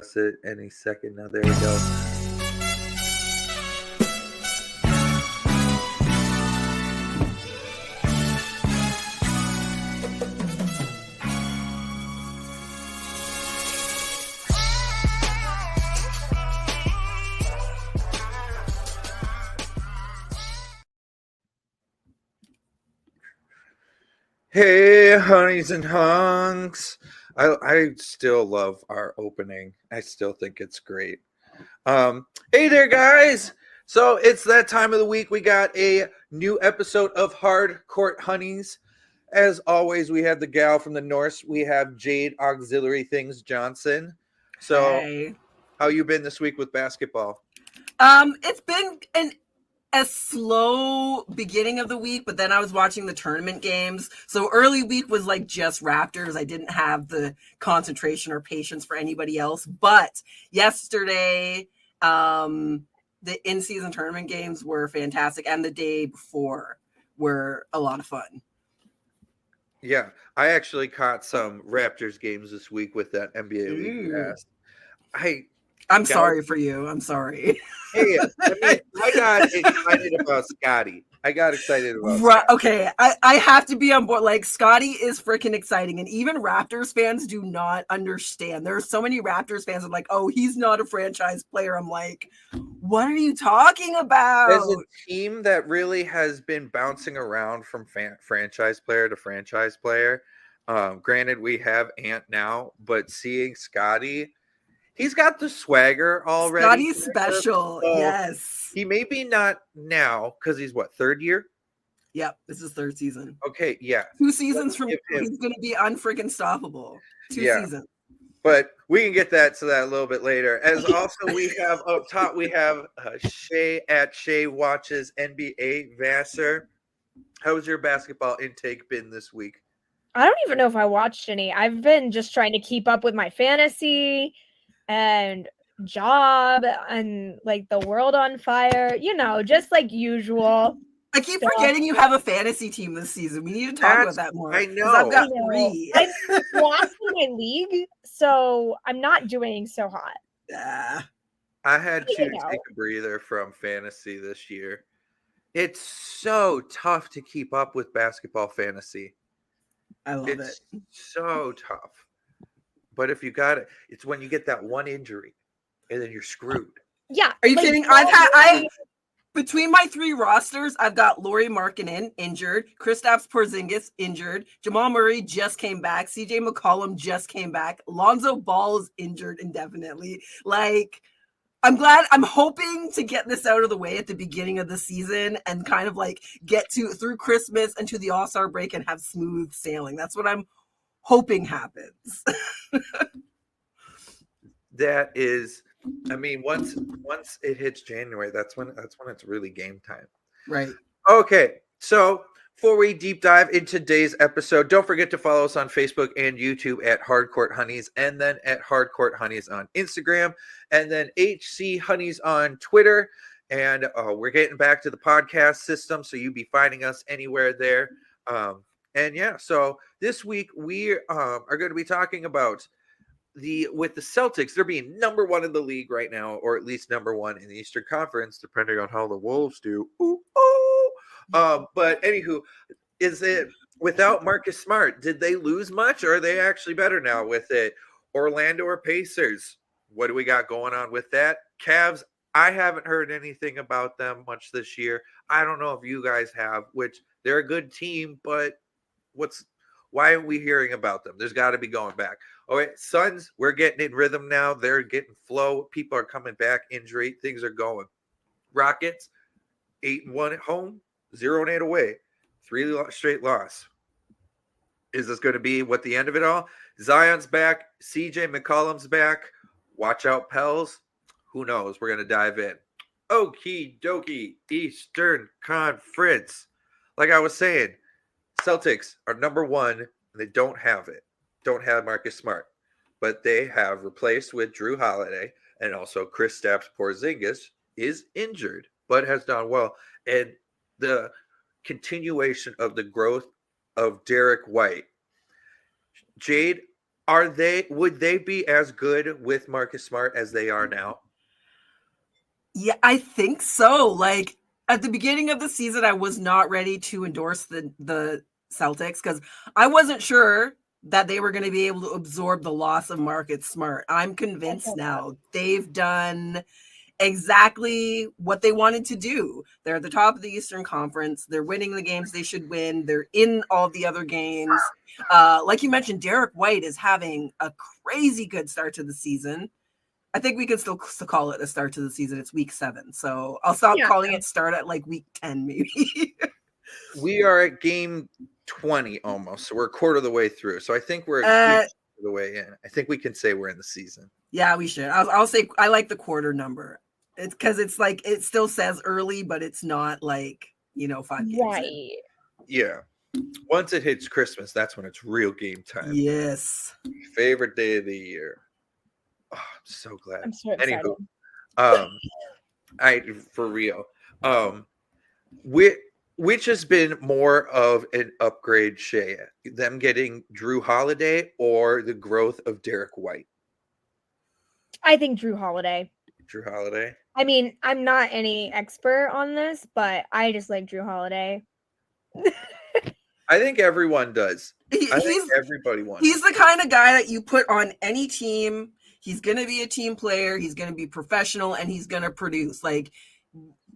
adjust it any second now. There we go. Hey, honeys and hunks. I still love our opening. I still think it's great. Hey there, guys. So it's that time of the week. We got a new episode of Hard Court Honeys. As always, we have the gal from the North. We have Jade Auxiliary Things Johnson. So, Hey. how you been this week with basketball? It's been a slow beginning of the week, but then I was watching the tournament games. So early week was like just Raptors. I didn't have the concentration or patience for anybody else. But yesterday, the in-season tournament games were fantastic, and the day before were a lot of fun. Yeah, I actually caught some Raptors games this week with that NBA League Pass. I'm sorry for you. I'm sorry. Hey, I got excited about Scotty. Right, okay, I have to be on board. Like, Scotty is freaking exciting, and even Raptors fans do not understand. There are so many Raptors fans that are like, oh, he's not a franchise player. I'm like, what are you talking about? As a team that really has been bouncing around from franchise player to franchise player, granted, we have Ant now, but seeing Scotty, he's got the swagger already. Scotty's special, yes. He may be not now because he's what, third year? Yep, this is third season. Okay, yeah. 2 seasons from he's going to be unfreaking stoppable. 2 seasons. But we can get to that a little bit later. As also we have up top, we have Shay at Shay Watches NBA Vassar. How's your basketball intake been this week? I don't even know if I watched any. I've been just trying to keep up with my fantasy and job and like the world on fire, just like usual. I keep forgetting you have a fantasy team this season. We need to talk about that more. I know. I've got 3. I'm last in my league, so I'm not doing so hot. Yeah. I had to take a breather from fantasy this year. It's so tough to keep up with basketball fantasy. I love it. It's so tough. But if you got it, it's when you get that one injury and then you're screwed. Yeah. Are you kidding? I between my 3 rosters, I've got Lauri Markkanen injured, Kristaps Porzingis injured, Jamal Murray just came back, CJ McCollum just came back, Lonzo Ball is injured indefinitely. Like, I'm hoping to get this out of the way at the beginning of the season and kind of like get through Christmas and to the All-Star break and have smooth sailing. That's what I'm hoping happens. That is, I mean, once it hits January, that's when it's really game time. Right. Okay, so before we deep dive into today's episode, don't forget to follow us on Facebook and YouTube at Hard Court Honeys, and then at Hard Court Honeys on Instagram, and then HC Honeys on Twitter. And we're getting back to the podcast system, so you'll be finding us anywhere there. And yeah, so this week we are going to be talking about with the Celtics. They're being number 1 in the league right now, or at least number 1 in the Eastern Conference, depending on how the Wolves do. But anywho, is it without Marcus Smart? Did they lose much, or are they actually better now with it? Orlando or Pacers? What do we got going on with that? Cavs, I haven't heard anything about them much this year. I don't know if you guys have, which they're a good team, but why aren't we hearing about them? There's got to be going back. All right, Suns, we're getting in rhythm now. They're getting flow. People are coming back, injury. Things are going. Rockets, 8-1 at home, 0-8 away. 3 straight loss. Is this going to be what the end of it all? Zion's back. CJ McCollum's back. Watch out, Pels. Who knows? We're going to dive in. Okie dokie, Eastern Conference. Like I was saying, Celtics are number 1, and they don't have it. Don't have Marcus Smart. But they have replaced with Drew Holiday, and also Kristaps Porzingis is injured, but has done well. And the continuation of the growth of Derek White. Jade, would they be as good with Marcus Smart as they are now? Yeah, I think so. Like at the beginning of the season, I was not ready to endorse the Celtics because I wasn't sure that they were going to be able to absorb the loss of Marcus Smart. I'm convinced now they've done exactly what they wanted to do. They're at the top of the Eastern Conference. They're winning the games they should win. They're in all the other games. Like you mentioned, Derek White is having a crazy good start to the season. I think we can still call it a start to the season. It's week 7. So I'll stop calling it start at like week 10, maybe. We are at game 20 almost. So we're a quarter of the way through. So I think we're a quarter of the way in. I think we can say we're in the season. Yeah, we should. I'll say I like the quarter number. It's because it's like it still says early, but it's not like 5 games. Right. In. Yeah. Once it hits Christmas, that's when it's real game time. Yes. Favorite day of the year. Oh, I'm so glad. I'm so excited. Anywho, for real. Which has been more of an upgrade, Shay? Them getting Drew Holiday or the growth of Derek White? I think Drew Holiday. Drew Holiday. I mean, I'm not any expert on this, but I just like Drew Holiday. I think everyone does. I think everybody wants. He's the kind of guy that you put on any team. He's going to be a team player. He's going to be professional, and he's going to produce. Like,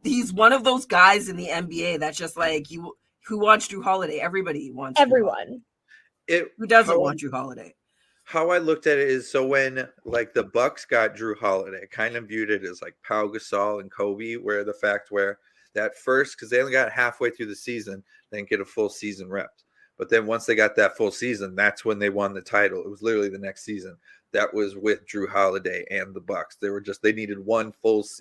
he's one of those guys in the NBA that's just like, who wants Drew Holiday? Everybody wants everyone. Who doesn't want Drew Holiday? How I looked at it is, so when like the Bucks got Drew Holiday, I kind of viewed it as like Pau Gasol and Kobe, where the fact where that first, because they only got halfway through the season, they didn't get a full season rep. But then once they got that full season, that's when they won the title. It was literally the next season. That was with Drew Holiday and the Bucks. They needed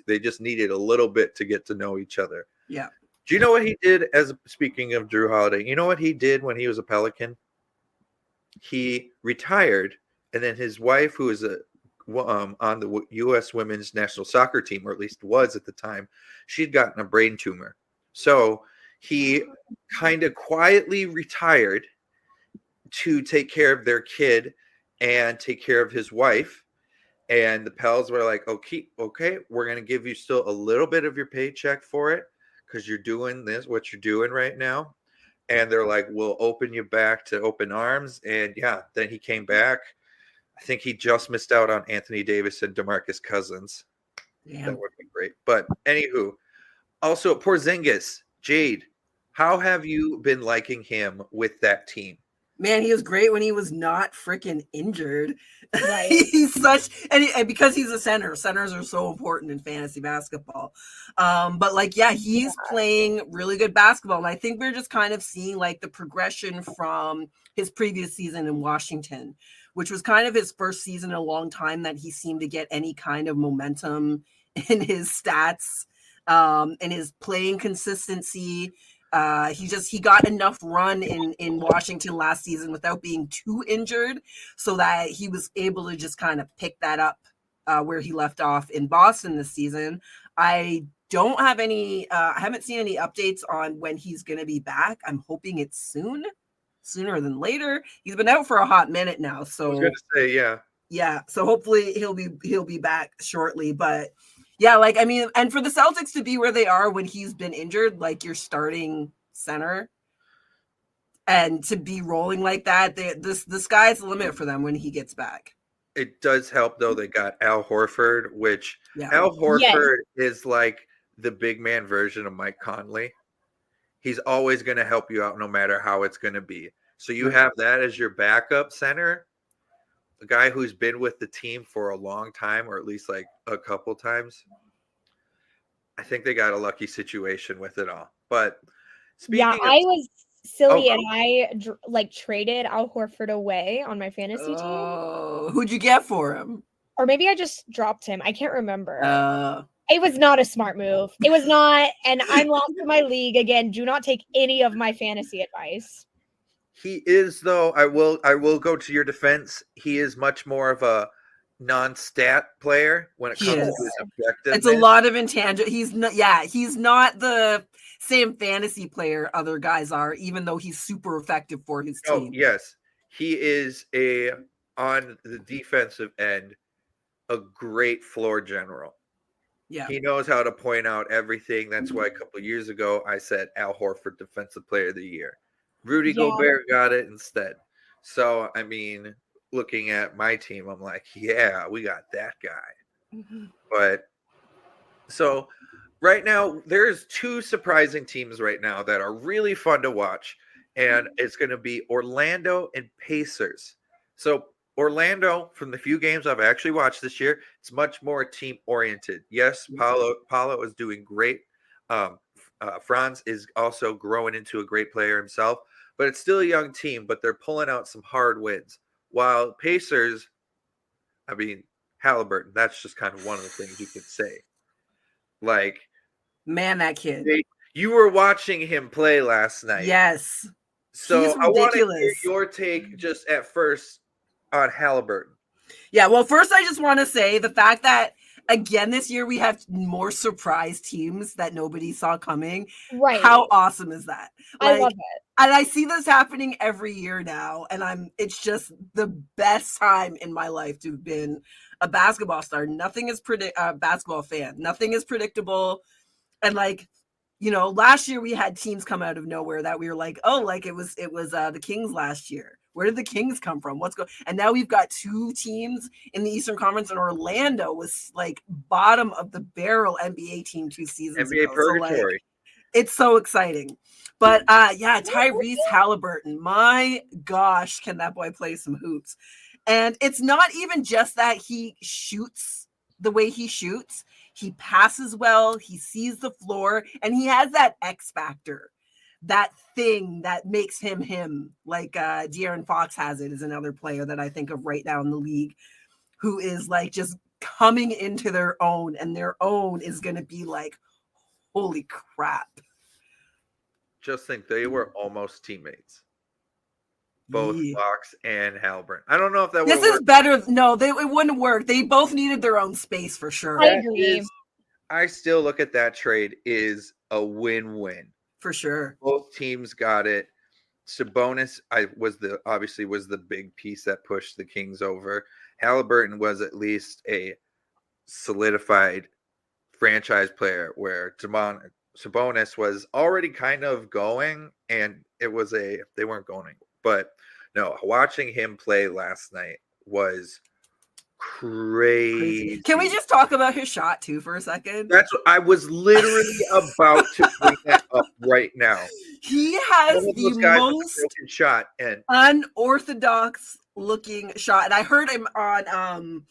they just needed a little bit to get to know each other. Yeah. Do you know what he did speaking of Drew Holiday? You know what he did when he was a Pelican? He retired, and then his wife, who is on the U.S. women's national soccer team, or at least was at the time, she'd gotten a brain tumor. So he kind of quietly retired to take care of their kid and take care of his wife. And the Pels were like, okay, we're going to give you still a little bit of your paycheck for it because you're doing what you're doing right now. And they're like, we'll open you back to open arms. And yeah, then he came back. I think he just missed out on Anthony Davis and DeMarcus Cousins. Damn. That would be great. But anywho, also Porzingis, Jade, how have you been liking him with that team? Man, he was great when he was not freaking injured. Right. He's and because he's a center. Centers are so important in fantasy basketball. But like, yeah, he's playing really good basketball. And I think we're just kind of seeing like the progression from his previous season in Washington, which was kind of his first season in a long time that he seemed to get any kind of momentum in his stats, and his playing consistency. He got enough run in Washington last season without being too injured so that he was able to just kind of pick that up where he left off in Boston this season. I don't have I haven't seen any updates on when he's going to be back. I'm hoping it's sooner than later. He's been out for a hot minute now. So I was going to say, yeah. Yeah. So hopefully he'll be back shortly, but yeah, like, I mean, and for the Celtics to be where they are when he's been injured, like your starting center, and to be rolling like that, the sky's the limit for them when he gets back. It does help, though. They got Al Horford, which Al Horford is like the big man version of Mike Conley. He's always going to help you out no matter how it's going to be. So you have that as your backup center, a guy who's been with the team for a long time, or at least like a couple times. I think they got a lucky situation with it all. But I was silly and I traded Al Horford away on my fantasy team. Who'd you get for him? Or maybe I just dropped him. I can't remember. It was not a smart move. It was not, and I'm lost in my league again. Do not take any of my fantasy advice. He is, though. I will go to your defense. He is much more of a non-stat player when it comes to his objectiveness. It's a lot of intangible. He's not the same fantasy player other guys are, even though he's super effective for his team. Yes, he is a on the defensive end, a great floor general. Yeah. He knows how to point out everything. That's why a couple of years ago I said Al Horford Defensive Player of the Year. Rudy Yeah. Gobert got it instead. So, I mean, looking at my team, I'm like, yeah, we got that guy. But so right now, there's two surprising teams right now that are really fun to watch, and it's going to be Orlando and Pacers. So Orlando, from the few games I've actually watched this year, it's much more team oriented. Yes, Paulo is doing great. Franz is also growing into a great player himself, but it's still a young team. But they're pulling out some hard wins. While Pacers, I mean, Halliburton, that's just kind of one of the things you could say. Like, Man, that kid. you were watching him play last night. Yes. So He's I want to hear ridiculous. your take just at first on Halliburton. Yeah, well, first I just want to say the fact that again this year we have more surprise teams that nobody saw coming. Right. How awesome is that? I love it. And I see this happening every year now, and it's just the best time in my life to have been a basketball star. Nothing is basketball fan. Nothing is predictable. And like, you know, last year we had teams come out of nowhere that we were like, oh, like it was the Kings last year. Where did the Kings come from? What's going? And now we've got two teams in the Eastern Conference, and Orlando was like bottom of the barrel NBA team 2 seasons NBA ago. purgatory. So, like, it's so exciting. But yeah, Tyrese Halliburton, my gosh, can that boy play some hoops? And it's not even just that he shoots the way he shoots. He passes well, he sees the floor, and he has that X factor, that thing that makes him him. Like De'Aaron Fox has it, is another player that I think of right now in the league who is like just coming into their own, and their own is going to be like, holy crap. Just think they were almost teammates. Both Yeah. Fox and Halliburton. I don't know if that This is better. No, it wouldn't work. They both needed their own space for sure. I agree. I still look at that trade is a win-win. For sure. Both teams got it. Sabonis was the big piece that pushed the Kings over. Halliburton was at least a solidified franchise player, where Sabonis was already kind of going, and they weren't going. But no, watching him play last night was crazy. Can we just talk about his shot too for a second? That's what I was literally about to bring that up right now. He has One of the those guys with most a broken shot and unorthodox looking shot. And I heard him on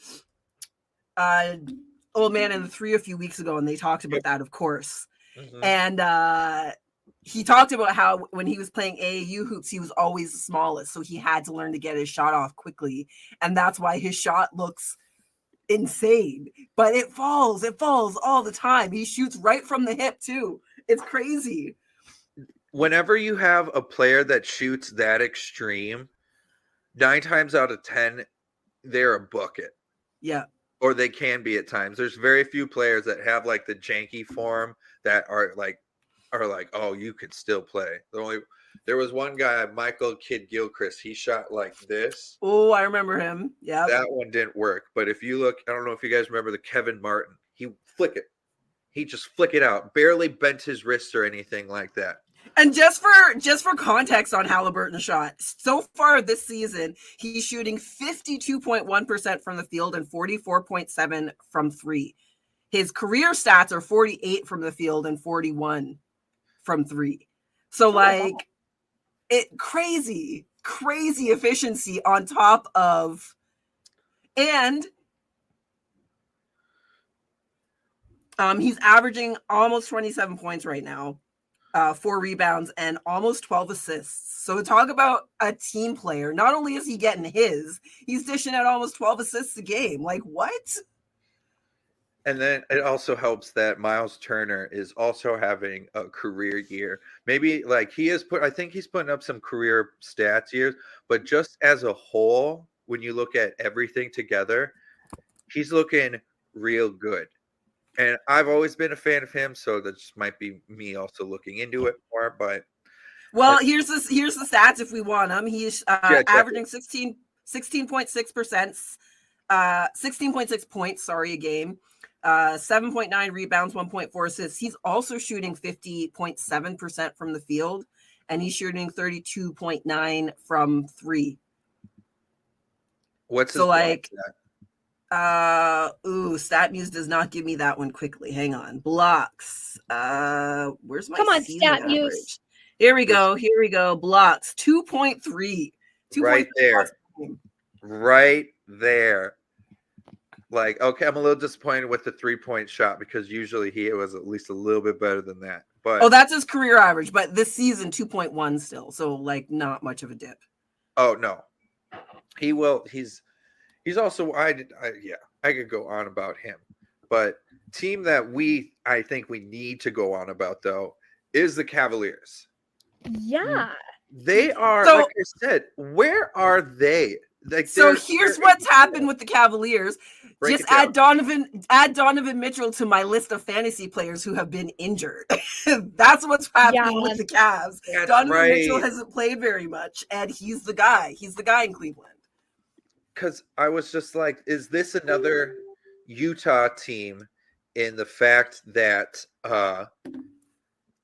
Old Man and the Three a few weeks ago, and they talked about that, of course. Mhm. And he talked about how when he was playing AAU hoops, he was always the smallest, so he had to learn to get his shot off quickly, and that's why his shot looks insane. But it falls all the time. He shoots right from the hip too. It's crazy. Whenever you have a player that shoots that extreme, 9 times out of 10, they're a bucket. Yeah. Or they can be at times. There's very few players that have like the janky form that are like, oh, you could still play. There was one guy, Michael Kidd Gilchrist. He shot like this. Oh, I remember him. Yeah. That one didn't work. But if you look, I don't know if you guys remember the Kevin Martin. He just flick it out. Barely bent his wrist or anything like that. And just for context on Halliburton's shot, so far this season, he's shooting 52.1% from the field and 44.7% from three. His career stats are 48 from the field and 41 from three. So like crazy efficiency on top of, and he's averaging almost 27 points right now. 4 rebounds and almost 12 assists. So talk about a team player. Not only is he getting he's dishing out almost 12 assists a game. Like, what? And then it also helps that Miles Turner is also having a career year. Maybe like I think he's putting up some career stats years, but just as a whole, when you look at everything together, he's looking real good. And I've always been a fan of him, so that just might be me also looking into it more. But here's the stats if we want them. He's averaging 16.6%, 16.6 points, a game. 7.9 rebounds, 1.4 assists. He's also shooting 50.7% from the field, and he's shooting 32.9 from three. What's his So like block StatMuse does not give me that one quickly. Hang on. Blocks. Where's my Come on, season StatMuse. average? Here we go. Blocks 2.3. Right there. Right there. Like, okay, I'm a little disappointed with the 3-point shot because usually he was at least a little bit better than that. But that's his career average, but this season 2.1 still. So like not much of a dip. Oh no. He will he's also I could go on about him. But team that I think we need to go on about though is the Cavaliers. Yeah. They are, like I said, where are they? Like, so here's what's happened with the Cavaliers. Just add Donovan Mitchell to my list of fantasy players who have been injured. That's what's happening with the Cavs. Donovan Mitchell hasn't played very much, and he's the guy. He's the guy in Cleveland. Because I was just like, is this another Utah team in the fact that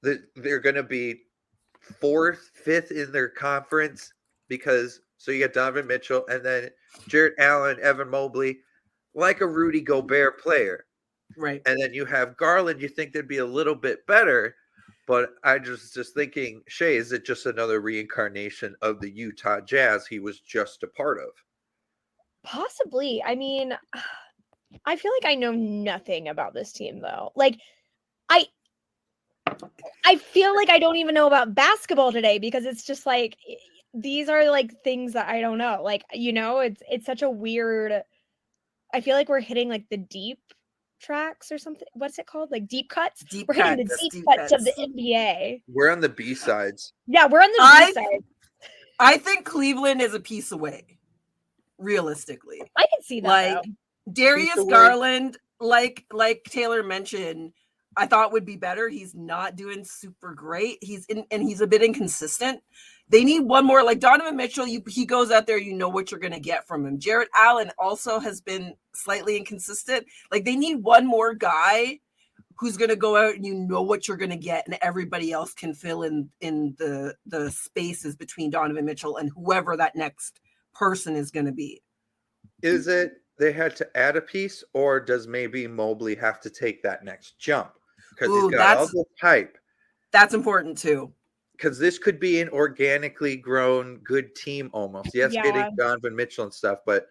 they're going to be 4th, 5th in their conference? Because so you got Donovan Mitchell and then Jarrett Allen, Evan Mobley, like a Rudy Gobert player. Right. And then you have Garland, you think they'd be a little bit better. But I just thinking, Shay, is it just another reincarnation of the Utah Jazz he was just a part of? Possibly. I mean, I feel like I know nothing about this team though. Like I feel like I don't even know about basketball today because it's just like these are like things that I don't know. Like, you know, it's such a weird, I feel like we're hitting like the deep tracks or something. What's it called? Like deep cuts? We're hitting the deep cuts of the NBA. We're on the B sides. Yeah, we're on the B side. I think Cleveland is a piece away, realistically. I can see that. Like Darius Garland, like Taylor mentioned, I thought would be better. He's not doing super great. He's a bit inconsistent. They need one more, like Donovan Mitchell. He goes out there, you know what you're going to get from him. Jarrett Allen also has been slightly inconsistent. Like they need one more guy who's going to go out and you know what you're going to get, and everybody else can fill in the spaces between Donovan Mitchell and whoever that next person is going to be. Is it they had to add a piece, or does maybe Mobley have to take that next jump? Because he's got all the hype. That's important too. Because this could be an organically grown good team almost. Yes, getting Donovan Mitchell and stuff, but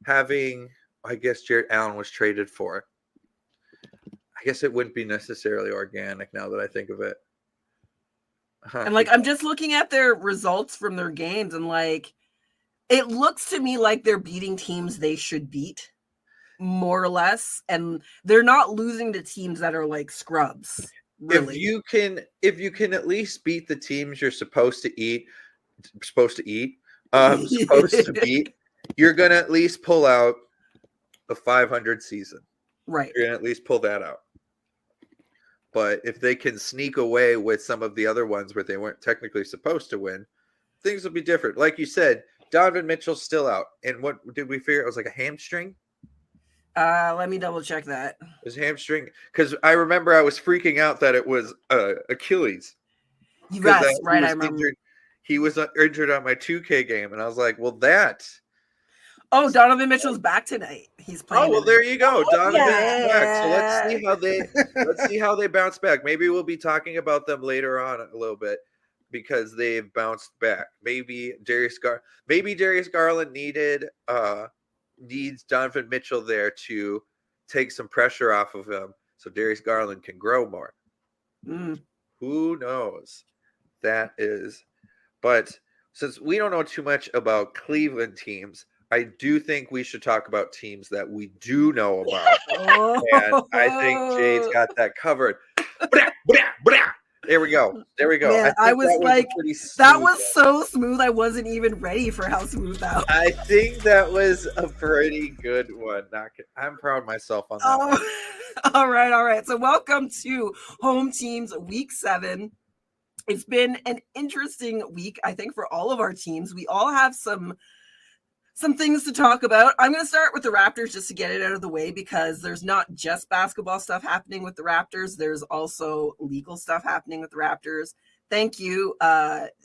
having, I guess Jarrett Allen was traded for. I guess it wouldn't be necessarily organic now that I think of it. And like, I'm just looking at their results from their games, and like, it looks to me like they're beating teams they should beat, more or less, and they're not losing to teams that are like scrubs. Really. If you can at least beat the teams you're supposed to beat, you're gonna at least pull out a 500 season. Right. You're gonna at least pull that out. But if they can sneak away with some of the other ones where they weren't technically supposed to win, things will be different. Like you said, Donovan Mitchell's still out. And what did we figure? It was like a hamstring? Let me double check that. It was hamstring, because I remember I was freaking out that it was Achilles. Yes, right. I remember. He was injured on my 2K game, and I was like, "Well, that." Oh, Donovan Mitchell's back tonight. He's playing. Oh, well, there you go. Donovan's back. So let's see how they bounce back. Maybe we'll be talking about them later on a little bit because they've bounced back. Maybe Darius Garland needs Donovan Mitchell there to take some pressure off of him so Darius Garland can grow more. Who knows? That is. But since we don't know too much about Cleveland teams, I do think we should talk about teams that we do know about. And I think Jay's got that covered. There we go. Man, I was like, that was so smooth. I wasn't even ready for how smooth that was. I think that was a pretty good one. I'm proud of myself on that one. All right. So welcome to Home Teams Week 7. It's been an interesting week, I think, for all of our teams. We all have some some things to talk about. I'm going to start with the Raptors just to get it out of the way, because there's not just basketball stuff happening with the Raptors. There's also legal stuff happening with the Raptors. Thank you,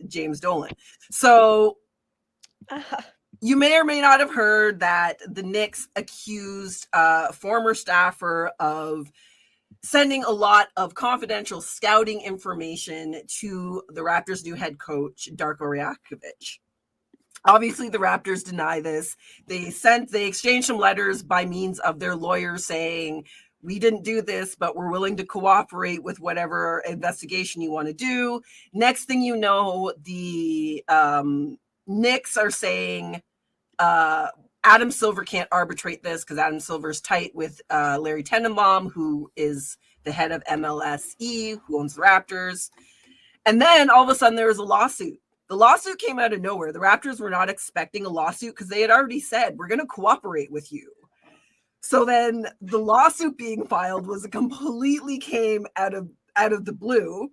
James Dolan. So you may or may not have heard that the Knicks accused former staffer of sending a lot of confidential scouting information to the Raptors' new head coach, Darko Rajakovic. Obviously, the Raptors deny this. They exchanged some letters by means of their lawyers saying, we didn't do this, but we're willing to cooperate with whatever investigation you want to do. Next thing you know, the Knicks are saying Adam Silver can't arbitrate this because Adam Silver's tight with Larry Tenenbaum, who is the head of MLSE, who owns the Raptors. And then all of a sudden there was a lawsuit. The lawsuit came out of nowhere. The Raptors were not expecting a lawsuit because they had already said, we're going to cooperate with you. So then the lawsuit being filed completely came out of the blue.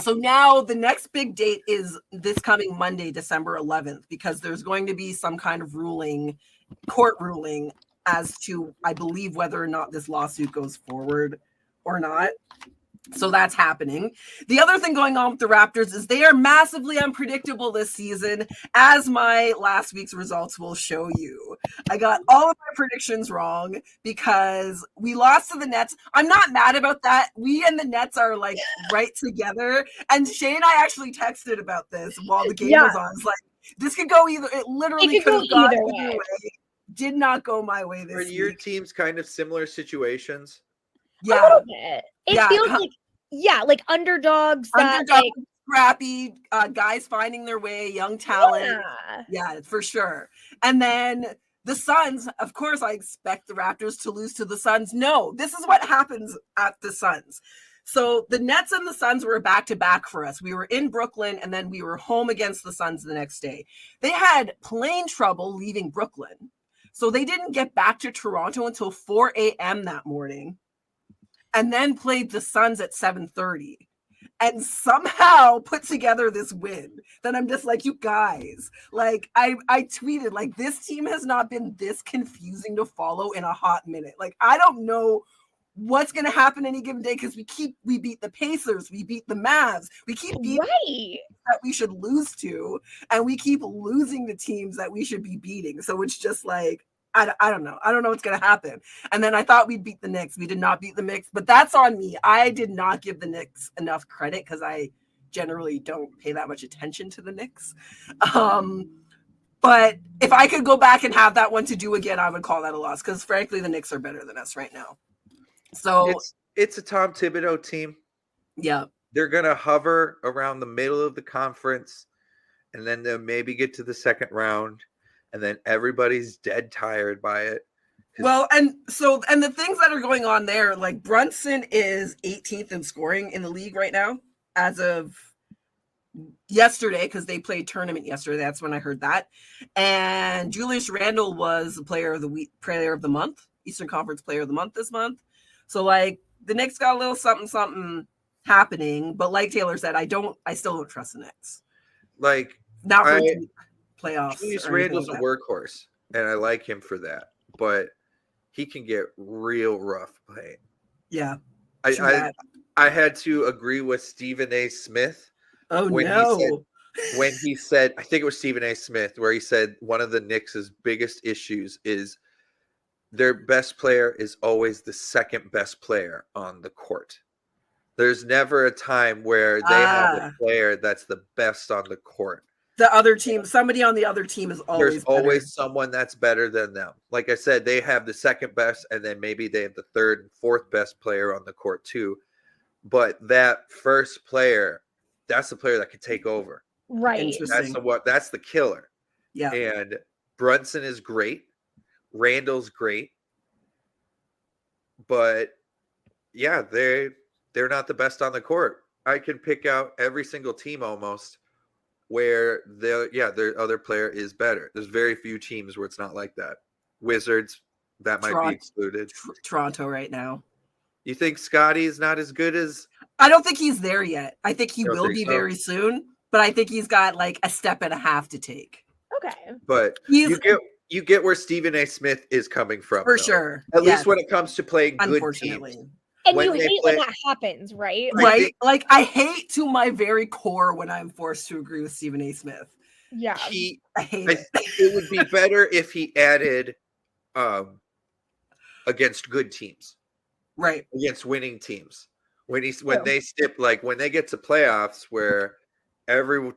So now the next big date is this coming Monday, December 11th, because there's going to be some kind of court ruling as to, I believe, whether or not this lawsuit goes forward or not. So that's happening. The other thing going on with the Raptors is they are massively unpredictable this season, as my last week's results will show you. I got all of my predictions wrong because we lost to the Nets. I'm not mad about that. We and the Nets are like right together. And Shay and I actually texted about this while the game was on. It's like, this could go either. It literally could have gone either way. Did not go my way this week. Are your teams kind of similar situations? Yeah. A little bit. It feels like underdogs. Scrappy, guys finding their way, young talent. Yeah, for sure. And then the Suns, of course, I expect the Raptors to lose to the Suns. No, this is what happens at the Suns. So the Nets and the Suns were back-to-back for us. We were in Brooklyn, and then we were home against the Suns the next day. They had plane trouble leaving Brooklyn. So they didn't get back to Toronto until 4 a.m. that morning, and then played the Suns at 7:30 and somehow put together this win. Then I'm just like, you guys, like I tweeted, like, this team has not been this confusing to follow in a hot minute. Like, I don't know what's going to happen any given day, because we beat the Pacers, we beat the Mavs, we keep beating that we should lose to, and we keep losing the teams that we should be beating. So it's just like, I don't know. I don't know what's going to happen. And then I thought we'd beat the Knicks. We did not beat the Knicks, but that's on me. I did not give the Knicks enough credit because I generally don't pay that much attention to the Knicks. But if I could go back and have that one to do again, I would call that a loss, because frankly, the Knicks are better than us right now. So it's a Tom Thibodeau team. Yeah. They're going to hover around the middle of the conference, and then they'll maybe get to the second round. And then everybody's dead tired by it. Well, and the things that are going on there, like Brunson is 18th in scoring in the league right now as of yesterday, because they played tournament yesterday. That's when I heard that. And Julius Randle was the player of the month, Eastern Conference player of the month this month. So like the Knicks got a little something happening, but like Taylor said, I still don't trust the Knicks. Like, not for playoffs. Julius Randle's a workhorse, and I like him for that, but he can get real rough playing. Yeah. I had to agree with Stephen A. Smith. When he said, I think it was Stephen A. Smith, where he said one of the Knicks' biggest issues is their best player is always the second best player on the court. There's never a time where they have a player that's the best on the court. The other team, somebody on the other team is always always someone that's better than them. Like I said, they have the second best, and then maybe they have the third and fourth best player on the court too. But that first player, that's the player that could take over. Right. That's the killer. Yeah. And Brunson is great. Randall's great. But yeah, they're not the best on the court. I can pick out every single team almost where their other player is better. There's very few teams where it's not like that. Wizards, that might be excluded. Toronto right now. You think Scotty is not as good as? I don't think he's there yet. I think he will be very soon, but I think he's got like a step and a half to take. Okay. but He's you get where Stephen A. Smith is coming from, for though. sure. At Yes, least when it comes to playing good unfortunately. teams. And when you they hate play- when that happens, right? I Right? think- Like I hate to my very core when I'm forced to agree with Stephen A. Smith. Yeah. I hate I it. think it would be better if he added against good teams, Right. against winning teams. When True. they stip, like when they get to playoffs where every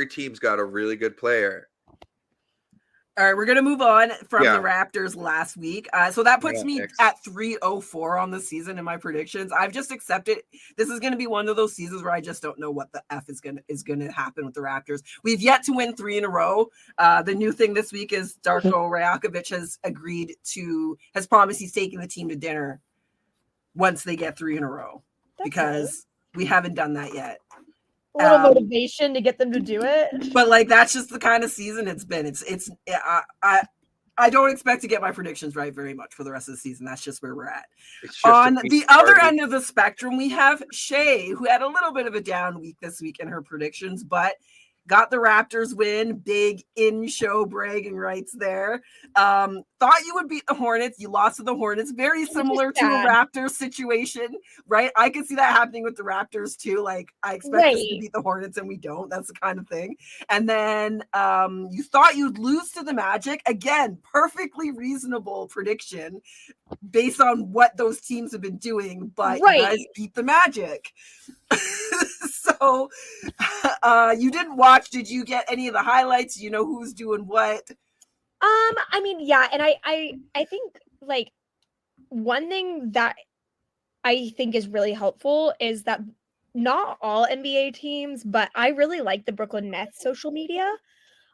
team's got a really good player. All right, we're gonna move on from Yeah. the Raptors last week. So that puts Yeah, me next. at 304 on the season in my predictions. I've just accepted this is gonna be one of those seasons where I just don't know what the F is gonna happen with the Raptors. We've yet to win 3 in a row. The new thing this week is Darko Rajakovic has promised he's taking the team to dinner once they get 3 in a row That's because we haven't done that yet. nice. A little um, motivation to get them to do it. But like that's just the kind of season it's been. I don't expect to get my predictions right very much for the rest of the season. That's just where we're at. It's just a On piece the of other garbage. end of the spectrum, we have Shay, who had a little bit of a down week this week in her predictions, but got the Raptors win. Big in-show bragging rights there. Thought you would beat the Hornets. You lost to the Hornets. Very similar to a sad. Raptors situation, right? I could see that happening with the Raptors too. Like I expect us to Right. beat the Hornets and we don't. That's the kind of thing. And then you thought you'd lose to the Magic. Again, perfectly reasonable prediction based on what those teams have been doing, but you guys Right. beat the Magic. So you didn't watch. Did you get any of the highlights? You know who's doing what? I mean, yeah, and I think like one thing that I think is really helpful is that not all NBA teams, but I really like the Brooklyn Nets social media.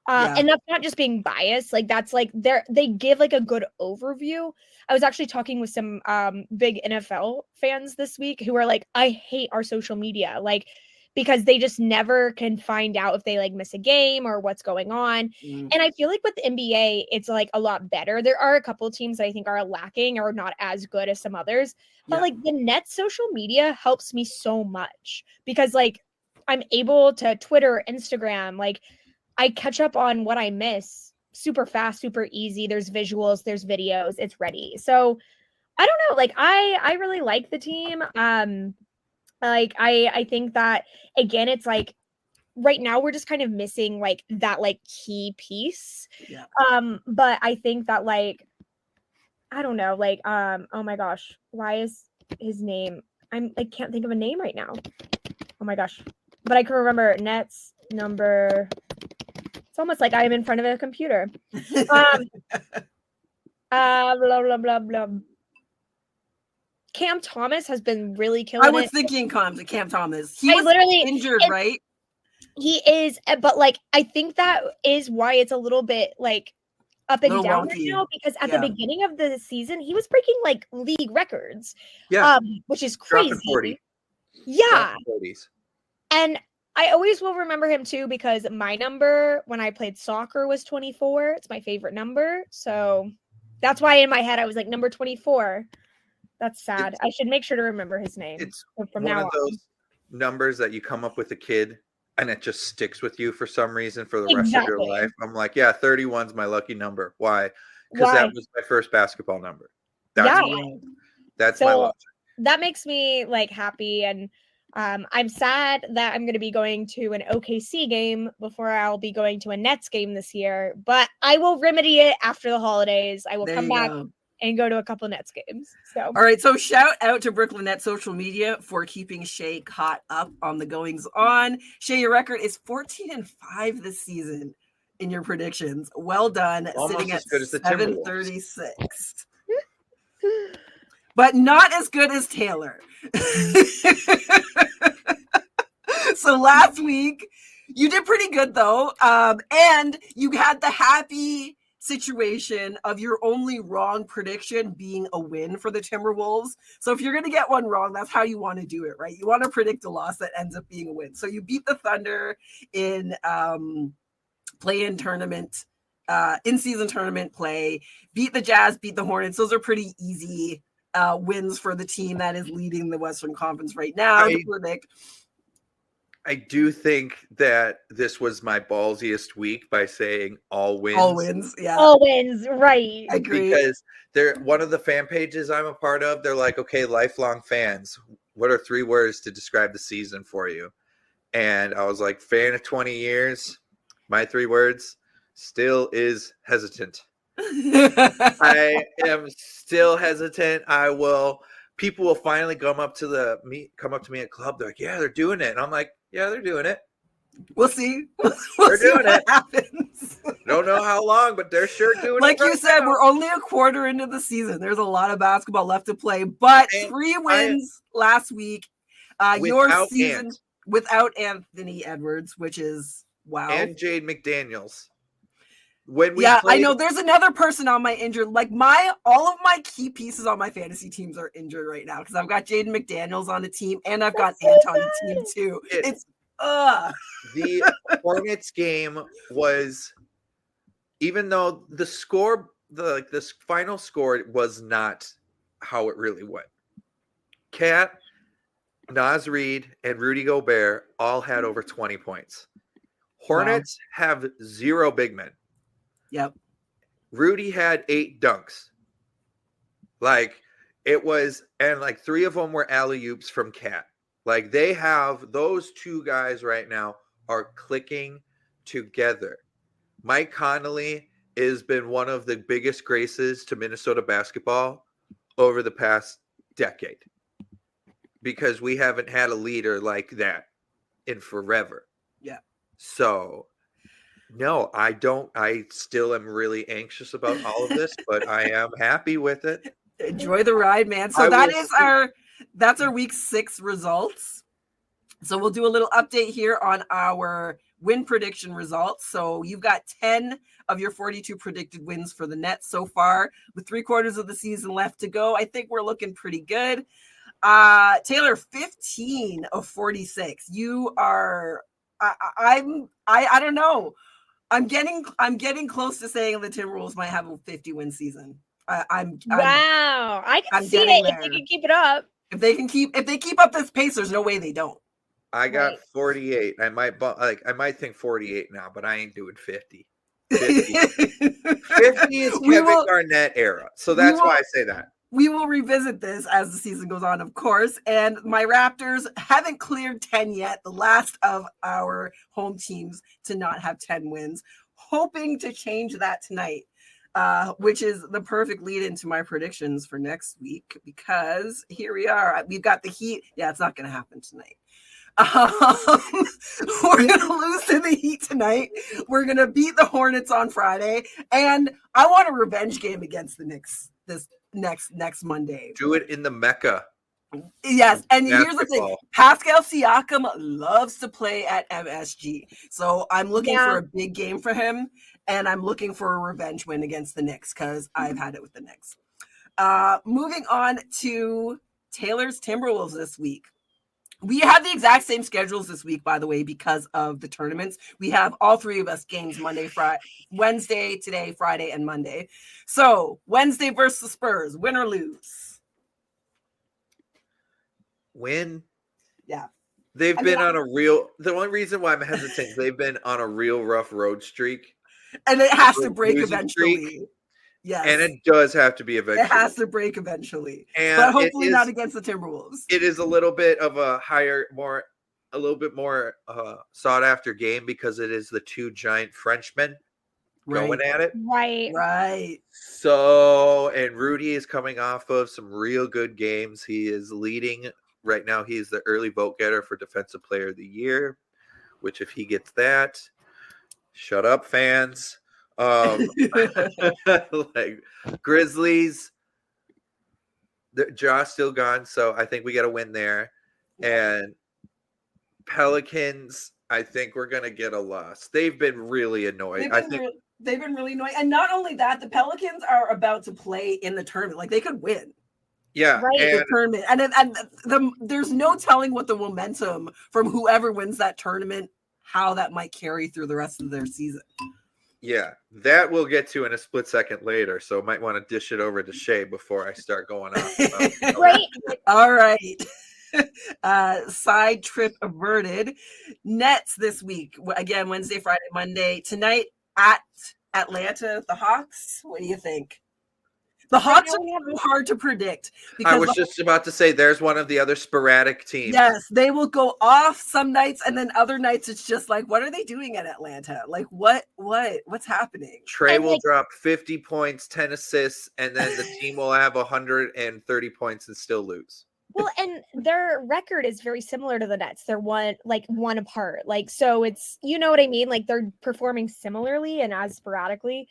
Yeah. And that's not just being biased. Like that's like they give like a good overview. I was actually talking with some big NFL fans this week who are like, I hate our social media, like because they just never can find out if they like miss a game or what's going on. Mm. And I feel like with the NBA, it's like a lot better. There are a couple teams that I think are lacking or not as good as some others. But Yeah. like the Nets social media helps me so much because like I'm able to Twitter, Instagram, like I catch up on what I miss super fast, super easy. There's visuals, there's videos, it's ready. So I don't know. Like I really like the team. Like I think that again, it's like right now we're just kind of missing like that like key piece. Yeah. But I think that like I don't know, like oh my gosh, why is his name? I can't think of a name right now. Oh my gosh. But I can remember Nets number. It's almost like I'm in front of a computer. Blah blah blah blah. Cam Thomas has been really killing I was it. thinking Cam Thomas. He I was literally injured, it- right? He is, but like I think that is why it's a little bit like up and Little down right wonky. now because at Yeah. the beginning of the season he was breaking like league records, Yeah, which is dropping crazy. 40. Yeah, Dropping 40s. and I always will remember him too because my number when I played soccer was 24. It's my favorite number, so that's why in my head I was like number 24. That's sad. I should make sure to remember his name It's from one now of on. those numbers that you come up with a kid and it just sticks with you for some reason for the rest of your Exactly. life. I'm like, yeah, 31's my lucky number. Why? Because Why? that was my first basketball number. That's, Yeah. that's my So logic. that makes me like happy, and I'm sad that I'm going to be going to an OKC game before I'll be going to a Nets game this year. But I will remedy it after the holidays. I will There come you back go. and go to a couple Nets games. So All right, so shout out to Brooklyn Nets social media for keeping Shay caught up on the goings on. Shay, your record is 14-5 this season in your predictions. Well done, Almost sitting as at good as the Timberwolves. 736. But not as good as Taylor. So last week, you did pretty good though. And you had the happy situation of your only wrong prediction being a win for the Timberwolves. So if you're going to get one wrong, that's how you want to do it, right? You want to predict a loss that ends up being a win. So you beat the Thunder in play-in tournament, in-season tournament play, beat the Jazz, beat the Hornets. Those are pretty easy wins for the team that is leading the Western Conference right now to predict. I do think that this was my ballsiest week by saying all wins. All wins. Yeah. All wins, right? I agree. Because they're one of the fan pages I'm a part of. They're like, okay, lifelong fans, what are 3 words to describe the season for you? And I was like, fan of 20 years. My 3 words still is hesitant. I am still hesitant. People will finally come up to me at club. They're like, yeah, they're doing it. And I'm like, yeah, they're doing it. We'll see. They're doing what it. happens. Don't know how long, but they're sure doing Like it. you said, we're only a quarter into the season. There's a lot of basketball left to play, but And 3 wins last week. Your Without season Ant. without Anthony Edwards, which is wow. And Jade McDaniels. When we I played, know there's another person on my injured. Like all of my key pieces on my fantasy teams are injured right now because I've got Jaden McDaniels on the team and I've got Ant on the team too. It's the Hornets game was, even though the score, this final score was not how it really went. Cat, Naz Reid, and Rudy Gobert all had over 20 points. Hornets have 0 big men. Yep. Rudy had 8 dunks. Like it was, and like 3 of them were alley-oops from Cat. Like they have those 2 guys right now are clicking together. Mike Conley has been one of the biggest graces to Minnesota basketball over the past decade because we haven't had a leader like that in forever. Yeah. So no, I don't. I still am really anxious about all of this, but I am happy with it. Enjoy the ride, man. So that's our week 6 results. So we'll do a little update here on our win prediction results. So you've got 10 of your 42 predicted wins for the Nets so far, with 3/4 of the season left to go. I think we're looking pretty good. Taylor, 15 of 46. You are. I don't know. I'm getting close to saying the Timberwolves might have a 50-win season. Wow, I can see it if they can keep it up. If they keep up this pace, there's no way they don't. I got 48. I might think 48 now, but I ain't doing 50. 50 is Kevin Garnett era, so that's why I say that. We will revisit this as the season goes on, of course. And my Raptors haven't cleared 10 yet, the last of our home teams to not have 10 wins. Hoping to change that tonight, which is the perfect lead into my predictions for next week, because here we are. We've got the Heat. Yeah, it's not going to happen tonight. We're going to lose to the Heat tonight. We're going to beat the Hornets on Friday. And I want a revenge game against the Knicks this next Monday. Do it in the Mecca. Yes, and here's the thing: Pascal Siakam loves to play at MSG, so I'm looking for a big game for him, and I'm looking for a revenge win against the Knicks because I've had it with the Knicks. Moving on to Taylor's Timberwolves this week. We have the exact same schedules this week, by the way, because of the tournaments. We have all 3 of us games Wednesday, today, Friday, and Monday. So Wednesday versus the Spurs, win or lose? Win. Yeah. They've been on a real, the only reason why I'm hesitant, they've been on a real rough road streak. And it has to break eventually. Yes. And it does have to be eventually. It has to break eventually. And but hopefully not against the Timberwolves. It is a little bit of a little bit more sought after game because it is the 2 giant Frenchmen going at it. Right. So, and Rudy is coming off of some real good games. He is leading right now. He is the early vote getter for Defensive Player of the Year, which if he gets that, shut up, fans. Like Grizzlies, Jaw's still gone, so I think we got to win there. And Pelicans, I think we're gonna get a loss. They've been really annoyed. They've been really annoying, and not only that, the Pelicans are about to play in the tournament. Like they could win. Yeah, the tournament, and there's no telling what the momentum from whoever wins that tournament, how that might carry through the rest of their season. Yeah, that we'll get to in a split second later. So might want to dish it over to Shay before I start going on. Right. All right. Side trip averted. Nets this week. Again, Wednesday, Friday, Monday. Tonight at Atlanta, the Hawks. What do you think? The Hawks are so hard to predict. I was just about to say there's one of the other sporadic teams. Yes, they will go off some nights, and then other nights it's just like, what are they doing at Atlanta? Like, what's happening? Trey will drop 50 points, 10 assists, and then the team will have 130 points and still lose. Well, and their record is very similar to the Nets. They're one apart. Like, so it's, you know what I mean? Like, they're performing similarly and as sporadically.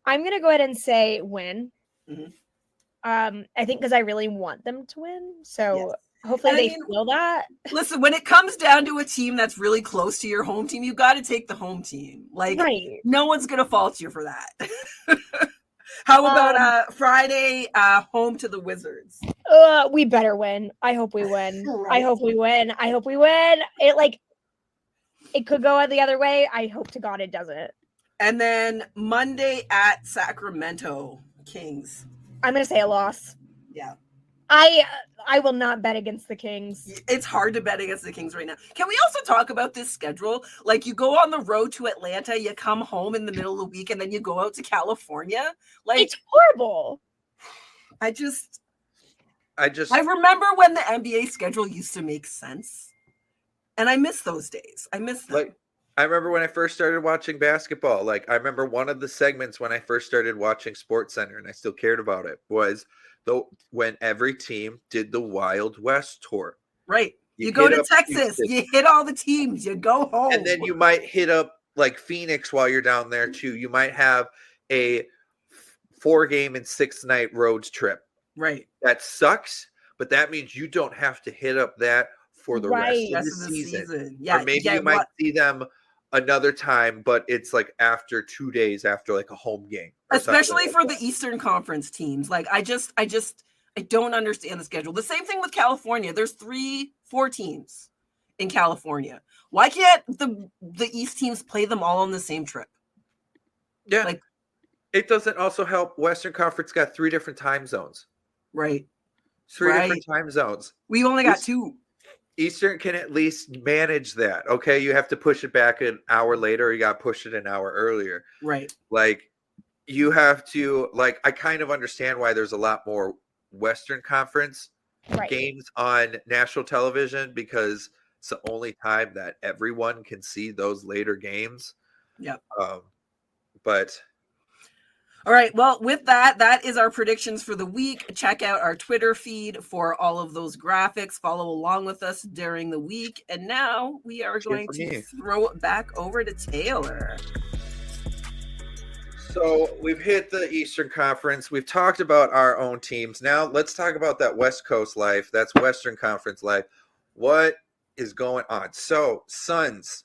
I'm gonna go ahead and say win. Mm-hmm. I think because I really want them to win. So hopefully they feel that. Listen, when it comes down to a team that's really close to your home team, you got to take the home team. Like, no one's gonna fault you for that. How about Friday home to the Wizards? We better win. I hope we win. Right. I hope we win. It could go the other way. I hope to God it doesn't. And then Monday at Sacramento Kings. I'm going to say a loss. Yeah. I will not bet against the Kings. It's hard to bet against the Kings right now. Can we also talk about this schedule? Like, you go on the road to Atlanta, you come home in the middle of the week, and then you go out to California. Like, it's horrible. I remember when the NBA schedule used to make sense. And I miss those days. I miss them. Like, I remember when I first started watching basketball. Like, I remember one of the segments when I first started watching SportsCenter, and I still cared about it, was when every team did the Wild West tour. Right. You go to Texas, you hit all the teams, you go home. And then you might hit up like Phoenix while you're down there too. You might have a 4-game and 6-night road trip. Right. That sucks, but that means you don't have to hit up that for the rest of the season. Yeah. Or maybe you might see them another time, but it's like after 2 days after like a home game. Especially for the Eastern Conference teams. Like, I don't understand the schedule. The same thing with California. There's 3-4 teams in California. Why can't the East teams play them all on the same trip? Yeah. Like, it doesn't also help. Western Conference got 3 different time zones. Right. 3 different time zones. We only got 2. Eastern can at least manage that. Okay, you have to push it back an hour later, or you got to push it an hour earlier. Right. Like, you have to, like, I kind of understand why there's a lot more Western Conference games on national television, because it's the only time that everyone can see those later games. Yep. But all right. Well, with that is our predictions for the week. Check out our Twitter feed for all of those graphics. Follow along with us during the week. And now we are going to throw it back over to Taylor. So we've hit the Eastern Conference. We've talked about our own teams. Now let's talk about that West Coast life. That's Western Conference life. What is going on? So Suns,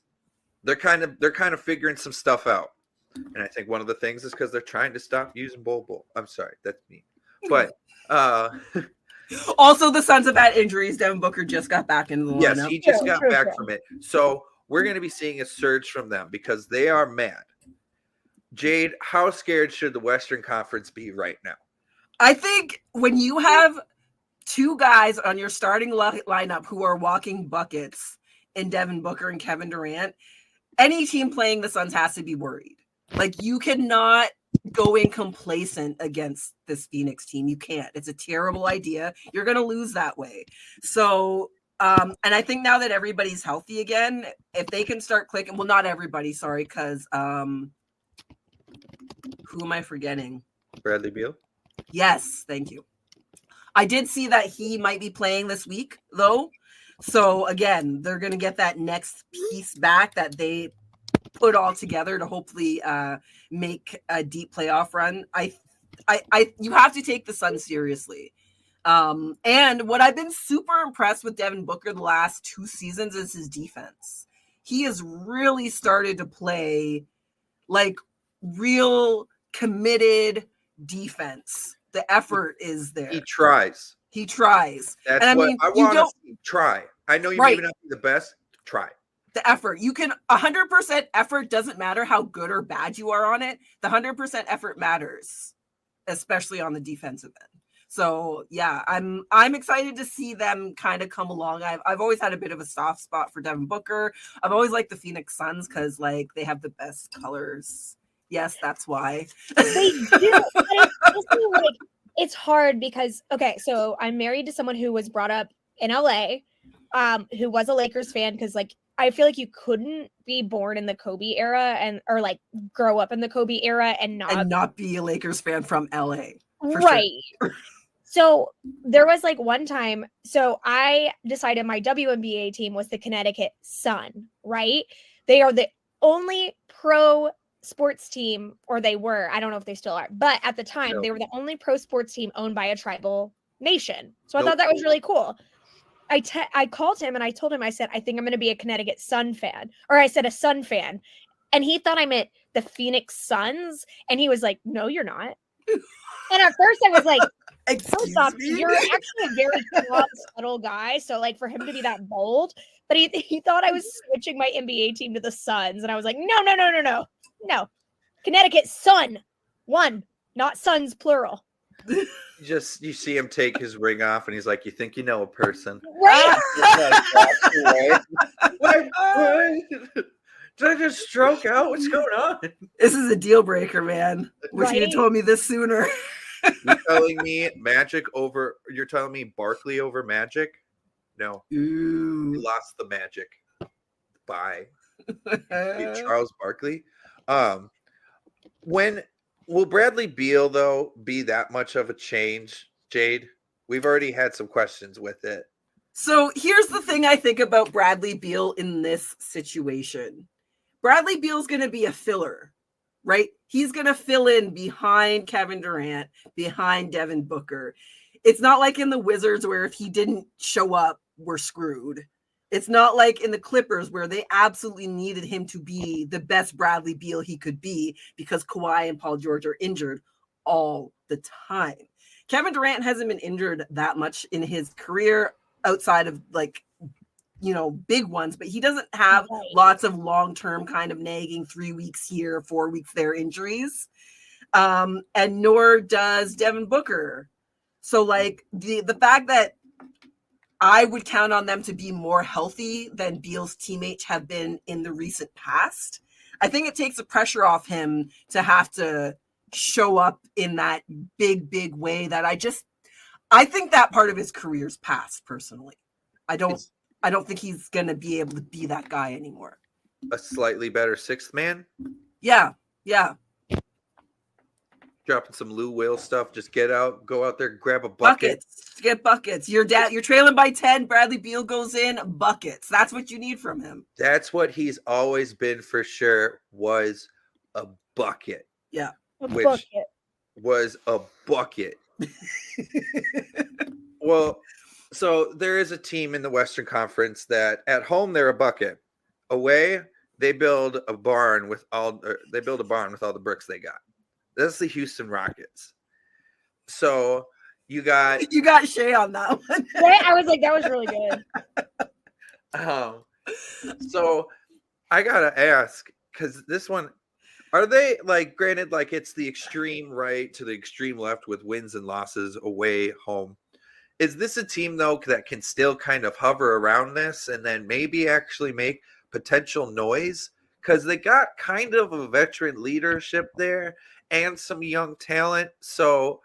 they're kind of figuring some stuff out. And I think one of the things is because they're trying to stop using Bol. I'm sorry, that's me. But also the Suns have had injuries. Devin Booker just got back into the lineup. Yes, he just got back from it. So we're going to be seeing a surge from them because they are mad. Jade, how scared should the Western Conference be right now? I think when you have 2 guys on your starting lineup who are walking buckets in Devin Booker and Kevin Durant, any team playing the Suns has to be worried. Like, you cannot go in complacent against this Phoenix team. You can't. It's a terrible idea. You're going to lose that way. So, and I think now that everybody's healthy again, if they can start clicking, well, not everybody, sorry, because who am I forgetting? Bradley Beal? Yes, thank you. I did see that he might be playing this week, though. So, again, they're going to get that next piece back that they put all together to hopefully make a deep playoff run. You have to take the Suns seriously. And what I've been super impressed with Devin Booker the last 2 seasons is his defense. He has really started to play like real committed defense. The effort is there. He tries. That's and I mean, I want to try. I know you may not be the best. Try. The effort. You can 100% effort doesn't matter how good or bad you are on it. The 100% effort matters, especially on the defensive end. So yeah, I'm excited to see them kind of come along. I've always had a bit of a soft spot for Devin Booker. I've always liked the Phoenix Suns because like they have the best colors. Yes, that's why. They do. But it's honestly, like, it's hard because, okay, so I'm married to someone who was brought up in LA, who was a Lakers fan, because like I feel like you couldn't be born in the Kobe era or like grow up in the Kobe era and not be a Lakers fan from LA. Right. Sure. So there was like one time, so I decided my WNBA team was the Connecticut Sun, right? They are the only pro sports team, or they were, I don't know if they still are, but at the time they were the only pro sports team owned by a tribal nation. So I thought that was really cool. I called him and I told him, I said, I think I'm going to be a Connecticut Sun fan, or I said a Sun fan. And he thought I meant the Phoenix Suns. And he was like, no, you're not. And at first I was like, first off, you're actually a very calm, subtle guy. So like for him to be that bold, but he thought I was switching my NBA team to the Suns. And I was like, no. Connecticut Sun, one, not Suns, plural. You see him take his ring off and he's like, you think you know a person. Right. What? Did I just stroke out? What's going on? This is a deal breaker, man. Wish you'd have told me this sooner. You're telling me you're telling me Barkley over Magic? No. Ooh. He lost the Magic. Bye. Charles Barkley. When will Bradley Beal though be that much of a change, Jade? We've already had some questions with it. So here's the thing I think about Bradley Beal in this situation. Bradley Beal's going to be a filler, right? He's going to fill in behind Kevin Durant, behind Devin Booker. It's not like in the Wizards where if he didn't show up, we're screwed. It's not like in the Clippers where they absolutely needed him to be the best Bradley Beal he could be because Kawhi and Paul George are injured all the time. Kevin Durant hasn't been injured that much in his career outside of like, big ones, but he doesn't have lots of long-term kind of nagging 3 weeks here, 4 weeks there injuries. And nor does Devin Booker. So like the fact that I would count on them to be more healthy than Beal's teammates have been in the recent past. I think it takes the pressure off him to have to show up in that big way that I think that part of his career's past personally. I don't think he's going to be able to be that guy anymore. A slightly better sixth man? Yeah. Dropping some Lou Will stuff. Just go out there, grab a bucket. Get buckets. You're trailing by 10. Bradley Beal goes in, buckets. That's what you need from him. That's what he's always been for sure, was a bucket. Yeah. Was a bucket. Well, so there is a team in the Western Conference that at home they're a bucket. Away, they build a barn with all the bricks they got. That's the Houston Rockets. So you got Shea on that one. Right? I was like, that was really good. So I gotta ask, because this one, are they like, granted, like it's the extreme right to the extreme left with wins and losses away, home. Is this a team though that can still kind of hover around this and then maybe actually make potential noise? Because they got kind of a veteran leadership there and some young talent. So,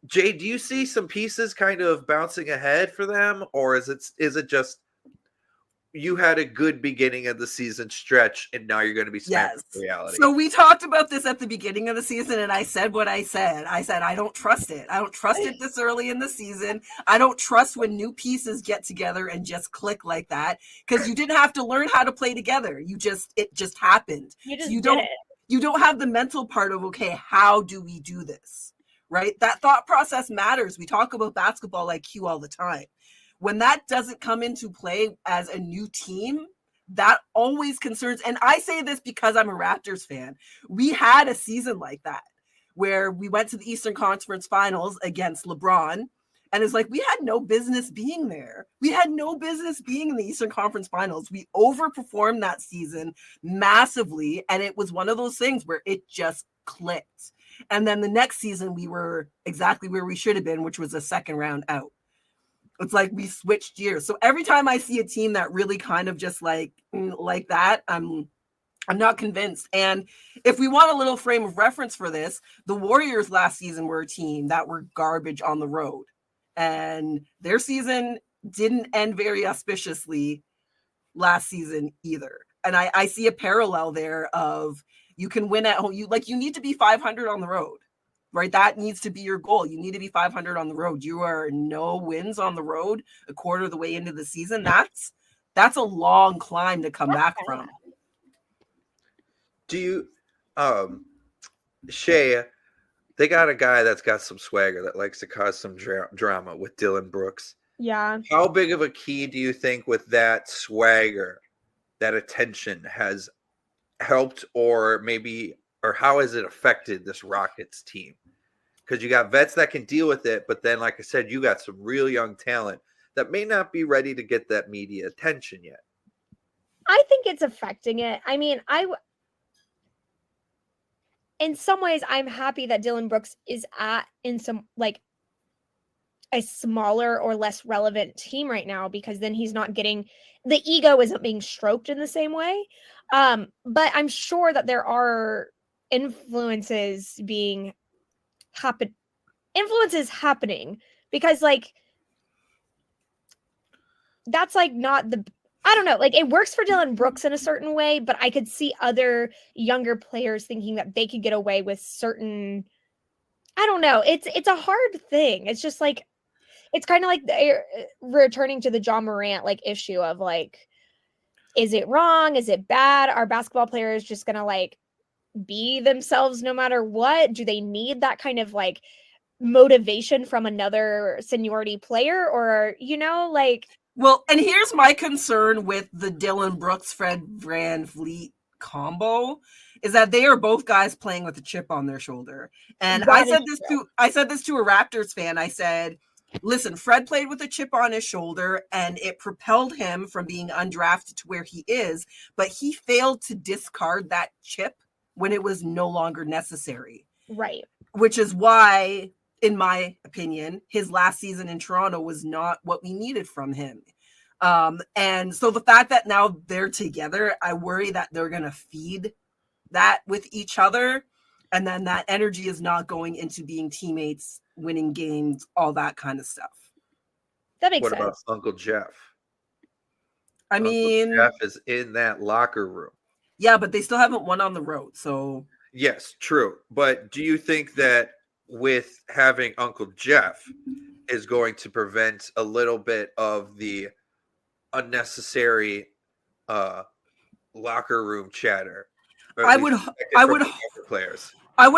Jay, do you see some pieces kind of bouncing ahead for them, or is it just you had a good beginning of the season stretch and now you're going to be smacked with reality? So we talked about this at the beginning of the season, and I said what I said. I said I don't trust it. I don't trust it this early in the season. I don't trust when new pieces get together and just click like that, because you didn't have to learn how to play together. it just happened. You don't have the mental part of, okay, how do we do this? Right? That thought process matters. We talk about basketball IQ all the time. When that doesn't come into play as a new team, that always concerns. And I say this because I'm a Raptors fan. We had a season like that where we went to the Eastern Conference Finals against LeBron. And it's like, we had no business being there. We had no business being in the Eastern Conference Finals. We overperformed that season massively. And it was one of those things where it just clicked. And then the next season, we were exactly where we should have been, which was a second round out. It's like we switched gears. So every time I see a team that really kind of just like that, I'm not convinced. And if we want a little frame of reference for this, the Warriors last season were a team that were garbage on the road. And their season didn't end very auspiciously last season either. And I see a parallel there of you can win at home. You need to be 500 on the road, right? That needs to be your goal. You need to be 500 on the road. You are no wins on the road a quarter of the way into the season. That's a long climb to come back from. Do you, Shay, they got a guy that's got some swagger that likes to cause some drama with Dillon Brooks. Yeah. How big of a key do you think with that swagger, that attention has helped, or how has it affected this Rockets team? Because you got vets that can deal with it, but then, like I said, you got some real young talent that may not be ready to get that media attention yet. I think it's affecting it. I mean, in some ways, I'm happy that Dillon Brooks is in some like a smaller or less relevant team right now, because then he's not getting, the ego isn't being stroked in the same way. But I'm sure that there are influences happening, because like that's like not the, I don't know, like it works for Dillon Brooks in a certain way, but I could see other younger players thinking that they could get away with certain, I don't know. It's a hard thing. It's just like, it's kind of like returning to the John Morant like issue of like, is it wrong? Is it bad? Are basketball players just going to like be themselves no matter what? Do they need that kind of like motivation from another seniority player, or, you know, like. Well, and here's my concern with the Dillon Brooks, Fred VanVleet combo is that they are both guys playing with a chip on their shoulder. And I said this to a Raptors fan. I said, listen, Fred played with a chip on his shoulder and it propelled him from being undrafted to where he is, but he failed to discard that chip when it was no longer necessary. Right. Which is why, in my opinion, his last season in Toronto was not what we needed from him. And so the fact that now they're together, I worry that they're going to feed that with each other. And then that energy is not going into being teammates, winning games, all that kind of stuff. That makes sense. What about Uncle Jeff? Uncle Jeff is in that locker room. Yeah, but they still haven't won on the road. So yes, true. But do you think that with having Uncle Jeff is going to prevent a little bit of the unnecessary locker room chatter? I would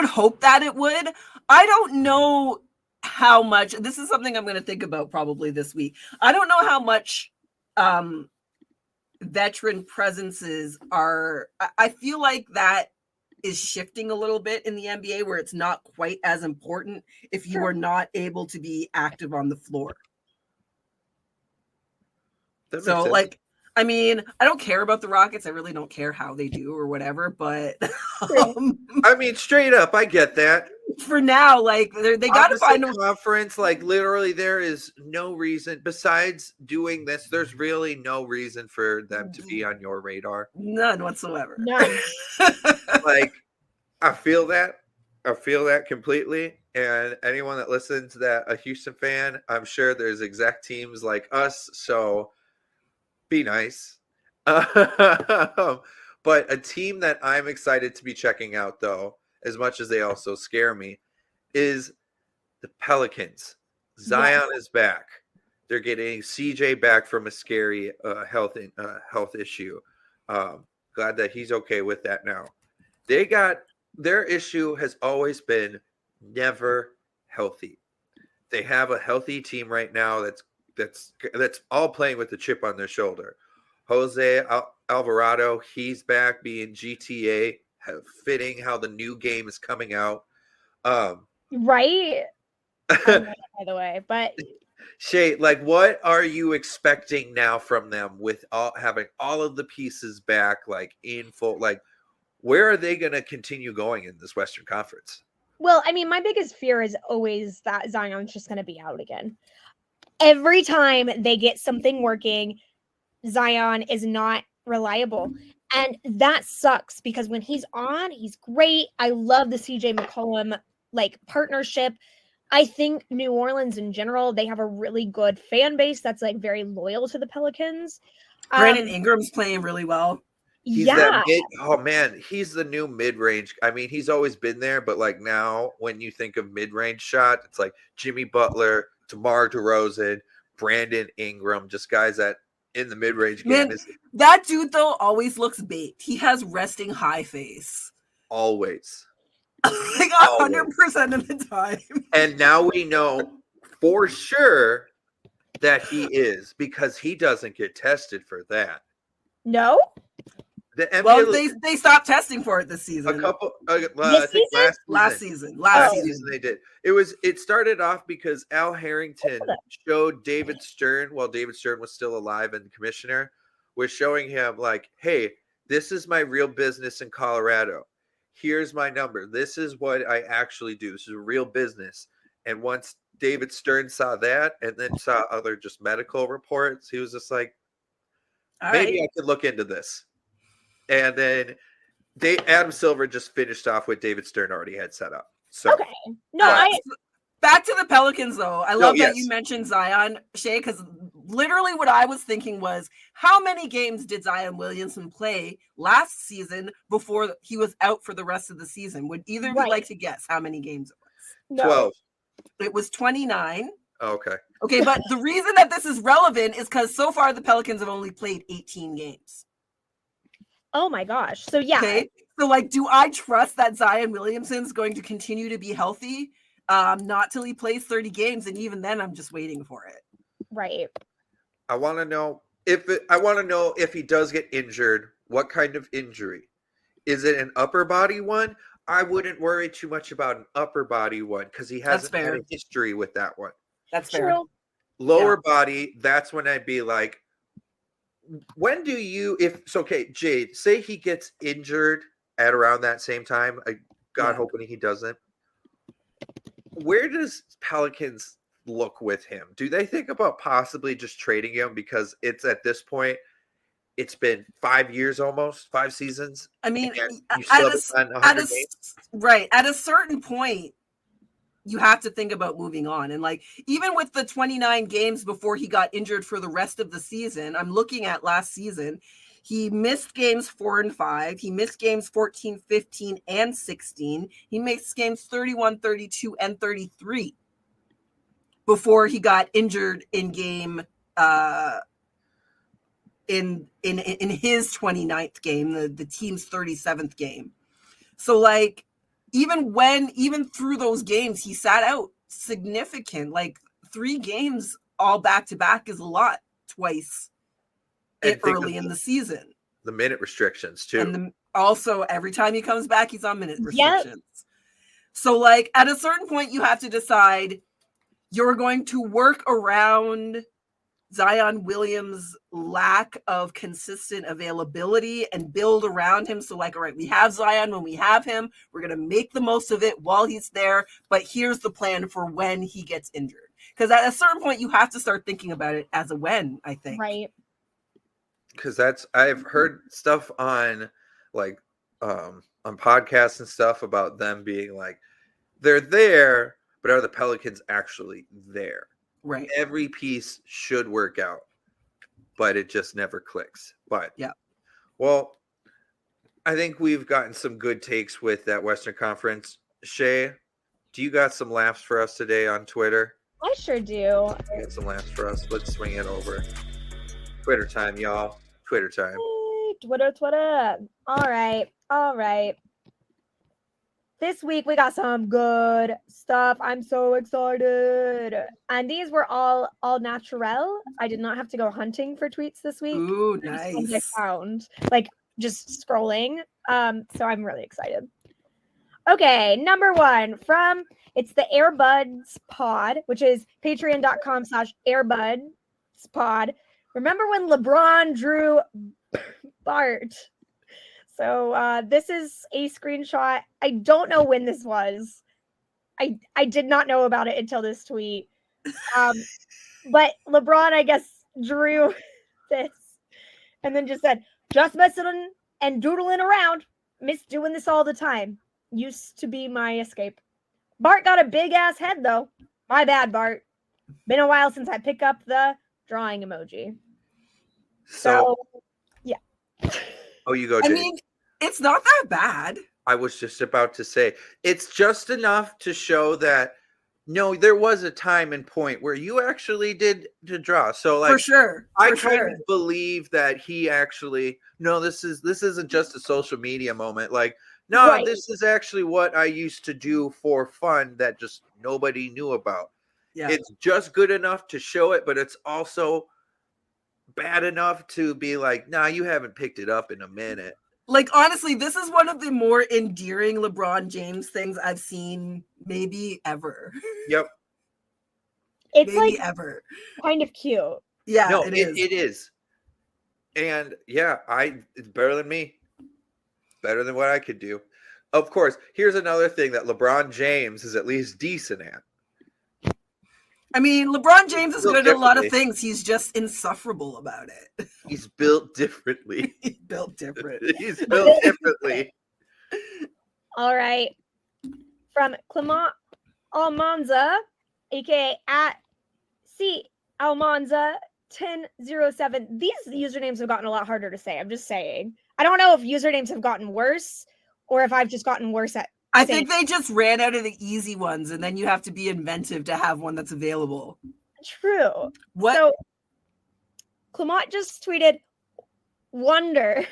hope that it would. I don't know how much, this is something I'm going to think about probably this week. I don't know how much veteran presences are. I feel like that is shifting a little bit in the NBA, where it's not quite as important if you are not able to be active on the floor. So like, I mean, I don't care about the Rockets. I really don't care how they do or whatever, but I mean, straight up, I get that. For now, like they got to find a conference. Like literally, there is no reason besides doing this. There's really no reason for them to be on your radar. None whatsoever. None. Like, I feel that completely. And anyone that listens that a Houston fan, I'm sure there's exact teams like us. So be nice. But a team that I'm excited to be checking out, though, as much as they also scare me, is the Pelicans. Zion is back. They're getting CJ back from a scary health issue. Glad that he's okay with that now. Their issue has always been never healthy. They have a healthy team right now that's all playing with the chip on their shoulder. Jose Alvarado, he's back being GTA, fitting how the new game is coming out. Right. By the way, but Shay, like, what are you expecting now from them with having all of the pieces back, like in full? Like, where are they going to continue going in this Western Conference? Well, I mean, my biggest fear is always that Zion's just going to be out again. Every time they get something working, Zion is not reliable. And that sucks because when he's on, he's great. I love the CJ McCollum partnership. I think New Orleans in general, they have a really good fan base that's very loyal to the Pelicans. Brandon Ingram's playing really well. He's he's the new mid-range. I mean, he's always been there, but now when you think of mid-range shot, it's like Jimmy Butler, DeMar DeRozan, Brandon Ingram, just guys that in the mid-range game. That dude though always looks baked. He has resting high face. Always. 100% of the time. And now we know for sure that he is, because he doesn't get tested for that. No? The NBA, well, they stopped testing for it this season. A couple, this season? Last season they did. It started off because Al Harrington showed David Stern while David Stern was still alive and commissioner, was showing him hey, this is my real business in Colorado. Here's my number. This is what I actually do. This is a real business. And once David Stern saw that and then saw other just medical reports, he was just like, maybe I could look into this. And then Adam Silver just finished off what David Stern already had set up. So okay. No, back to the Pelicans though. I love that you mentioned Zion, Shay, because literally what I was thinking was, how many games did Zion Williamson play last season before he was out for the rest of the season? Would either of you like to guess how many games it was? No. 12. It was 29. Oh, okay. Okay, but the reason that this is relevant is because so far the Pelicans have only played 18 games. Oh my gosh. So yeah. Okay. So do I trust that Zion Williamson's going to continue to be healthy? Not till he plays 30 games, and even then I'm just waiting for it. Right. I want to know if he does get injured, what kind of injury? Is it an upper body one? I wouldn't worry too much about an upper body one because he hasn't had a history with that one. That's fair. True. Lower body, that's when I'd be like, when do you, Jade, say he gets injured at around that same time, God hoping he doesn't. Where does Pelicans look with him? Do they think about possibly just trading him because it's at this point, it's been 5 years almost, 5 seasons? I mean, at a certain point, you have to think about moving on. And even with the 29 games before he got injured for the rest of the season, I'm looking at last season, he missed games 4 and 5. He missed games 14, 15, and 16. He missed games 31, 32, and 33 before he got injured in game in his 29th game, the team's 37th game. So even through those games, he sat out significant, 3 games all back to back is a lot twice early in the season. The minute restrictions too. And also every time he comes back, he's on minute restrictions. Yep. So at a certain point, you have to decide you're going to work around Zion Williams' lack of consistent availability and build around him. So all right, we have Zion when we have him. We're going to make the most of it while he's there. But here's the plan for when he gets injured. Because at a certain point, you have to start thinking about it as a when, I think. Right. Because I've heard stuff on on podcasts and stuff about them being they're there, but are the Pelicans actually there? Right. Every piece should work out, but it just never clicks. But yeah. Well, I think we've gotten some good takes with that Western Conference. Shay, do you got some laughs for us today on Twitter? I sure do. You got some laughs for us. Let's swing it over. Twitter time, y'all. Twitter time. Twitter. All right. This week we got some good stuff. I'm so excited. And these were all natural. I did not have to go hunting for tweets this week. Ooh, nice. I found just scrolling. So I'm really excited. Okay, number 1 it's the Airbuds Pod, which is patreon.com/airbudspod. Remember when LeBron drew Bart? So this is a screenshot. I don't know when this was. I did not know about it until this tweet. But LeBron, I guess, drew this and then just said, just messing and doodling around. Miss doing this all the time. Used to be my escape. Bart got a big ass head though. My bad, Bart. Been a while since I pick up the drawing emoji. So, yeah. Oh, you go, I Jay. mean, it's not that bad. I was just about to say, it's just enough to show that, no, there was a time and point where you actually did to draw. So, like, For sure. I For kind sure. of believe that he actually, no, this isn't just a social media moment. Like, no, Right. this is actually what I used to do for fun that just nobody knew about. Yeah. It's just good enough to show it, but it's also bad enough to be like, nah, you haven't picked it up in a minute. Like, honestly, this is one of the more endearing LeBron James things I've seen maybe ever. Yep. It's maybe like ever. kind of cute. Yeah, No, it is. It is. And yeah, it's better than me. Better than what I could do. Of course, here's another thing that LeBron James is at least decent at. I mean, LeBron James is Built good at a lot of differently. things. He's just insufferable about it. He's built differently. He's built different. He's built differently. All right. From Clement Almanza, aka at C Almanza 1007. These usernames have gotten a lot harder to say. I'm just saying. I don't know if usernames have gotten worse or if I've just gotten worse at I think they just ran out of the easy ones, and then you have to be inventive to have one that's available. True. What? So Clement just tweeted Wonder.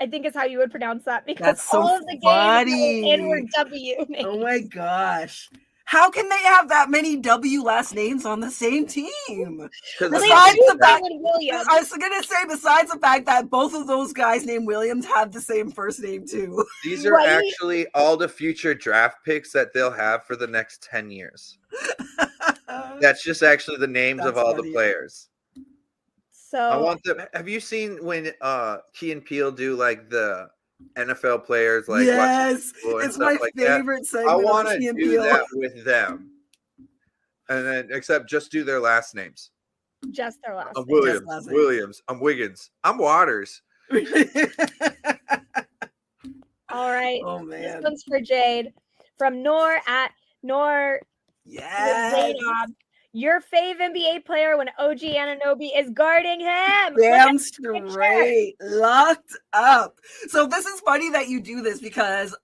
I think is how you would pronounce that because That's so all of the funny. games were W names. Oh my gosh. How can they have that many W last names on the same team? Because Well, they Besides do the fact- David Williams. I was going to say, besides the fact that both of those guys named Williams have the same first name too. these are Right. actually all the future draft picks that they'll have for the next 10 years. That's just actually the names of That's all funny. the players. So I want them. Have you seen when Key and Peele do like the NFL players like yes, watching it's stuff my like that? favorite I segment. want on to Key and do Peele. that with them, and then except just do their last names. just their last I'm name. Williams. last names. Williams. I'm Wiggins. I'm Waters. All right. Oh This man. one's for Jade. From Noor at Noor Yes. Zainab. Your fave NBA player when OG Anunoby is guarding him. Look Damn at straight. Locked up. So this is funny that you do this because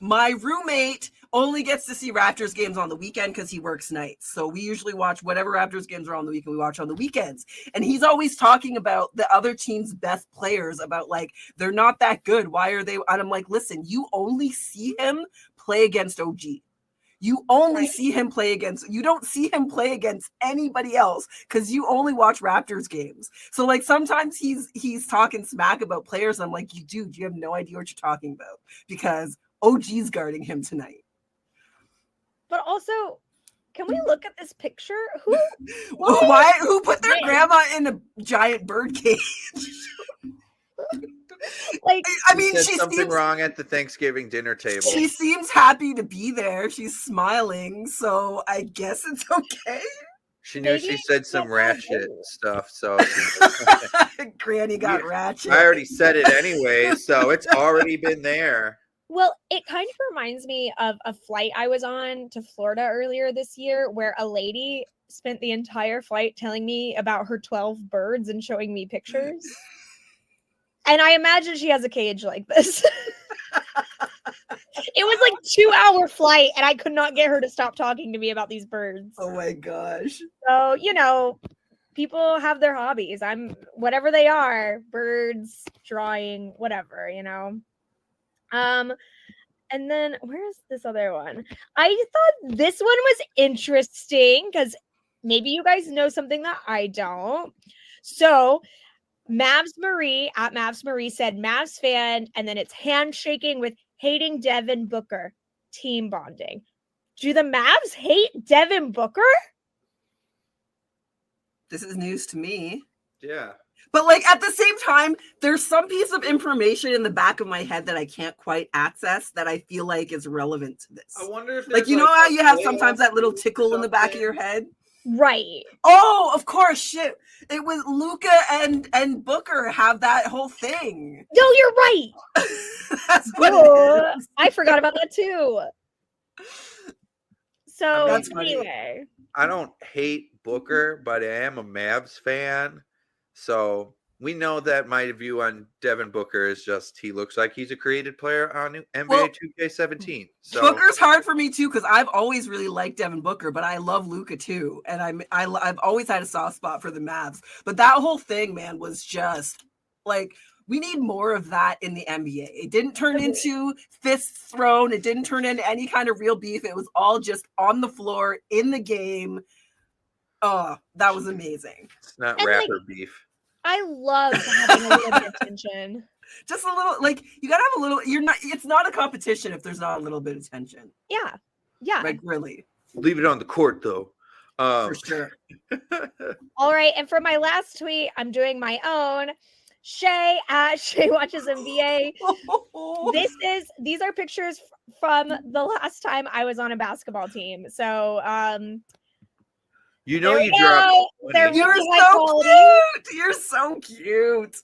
my roommate only gets to see Raptors games on the weekend because he works nights. So we usually watch whatever Raptors games are on the weekend, we watch on the weekends. And he's always talking about the other team's best players, about like, they're not that good. Why are they? And I'm like, listen, you only see him play against OG. You only Right. see him play against, you don't see him play against anybody else because you only watch Raptors games. So like sometimes he's talking smack about players. I'm like, dude, you have no idea what you're talking about because OG's guarding him tonight. But also, can we look at this picture? Who? Who put their Man. grandma in a giant bird cage? Like, I mean, There's she something seems wrong at the Thanksgiving dinner table. she seems happy to be there. She's smiling, so I guess it's okay. She knew maybe she said some it's not ratchet good. stuff, so Granny got Yeah, ratchet. I already said it anyway, so it's already been there. well, it kind of reminds me of a flight I was on to Florida earlier this year where a lady spent the entire flight telling me about her 12 birds and showing me pictures. And I imagine she has a cage like this. It was like 2-hour flight and I could not get her to stop talking to me about these birds. Oh my gosh. So, you know, people have their hobbies. I'm whatever they are, birds, drawing, whatever, you know. And then where's this other one? I thought this one was interesting because maybe you guys know something that I don't. So Mavs Marie at Mavs Marie said Mavs fan, and then it's handshaking with hating Devin Booker. Team bonding. Do the Mavs hate Devin Booker? This is news to me. Yeah. But like at the same time, there's some piece of information in the back of my head that I can't quite access that I feel like is relevant to this. I wonder if Like, you know how you have sometimes that little tickle in the back of your head? Right. Oh, of course, shit. It was Luca and Booker have that whole thing. No, you're right. That's what Oh, it is. I forgot about that too. So That's funny. anyway, I don't hate Booker, but I am a Mavs fan. So we know that my view on Devin Booker is just he looks like he's a created player on NBA Well, 2K17. So Booker's hard for me too because I've always really liked Devin Booker, but I love Luca too, and I've always had a soft spot for the Mavs. But that whole thing, man, was just like we need more of that in the NBA. It didn't turn into fists thrown. It didn't turn into any kind of real beef. It was all just on the floor in the game. Oh, that was amazing. it's not And, rapper beef. I love having a little bit of tension. Just a little, like you gotta have a little. You're not. It's not a competition if there's not a little bit of tension. Yeah. Yeah. Like really, Leave it on the court though. for sure. All right. And for my last tweet, I'm doing my own. Shay at Shay Watches NBA. These are pictures from the last time I was on a basketball team. So You know there you we dropped go. 20. They're You're really high so quality. cute. You're so cute.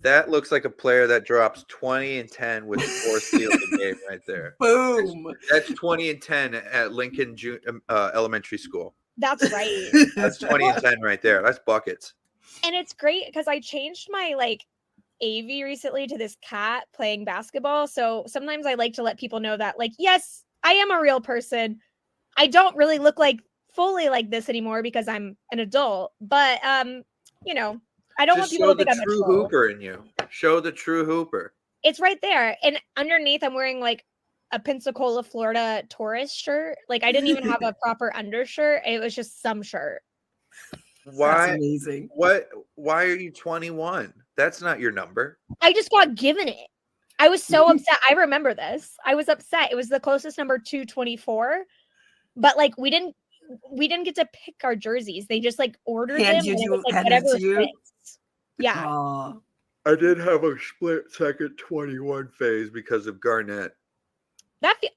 That looks like a player that drops 20 and 10 with 4 steals a game right there. Boom. That's 20 and 10 at Lincoln Elementary School. That's right. That's 20 and 10 right there. That's buckets. And it's great because I changed my like AV recently to this cat playing basketball. So sometimes I like to let people know that, like, yes, I am a real person. I don't really look like fully like this anymore because I'm an adult. But you know, I don't want Just people show to the think I'm a true troll. hooper in you. Show the true hooper. It's right there. And underneath I'm wearing like a Pensacola, Florida tourist shirt. Like I didn't even have a proper undershirt. It was just some shirt. That's Why? amazing. Why are you 21? That's not your number. I just got given it. I was so upset. I remember this. I was upset. It was the closest number to 24. But like we didn't get to pick our jerseys. They just like ordered Handed them and it you- was like handed it whatever to you? fits. Yeah. Aw. I did have a split second 21 phase because of Garnett.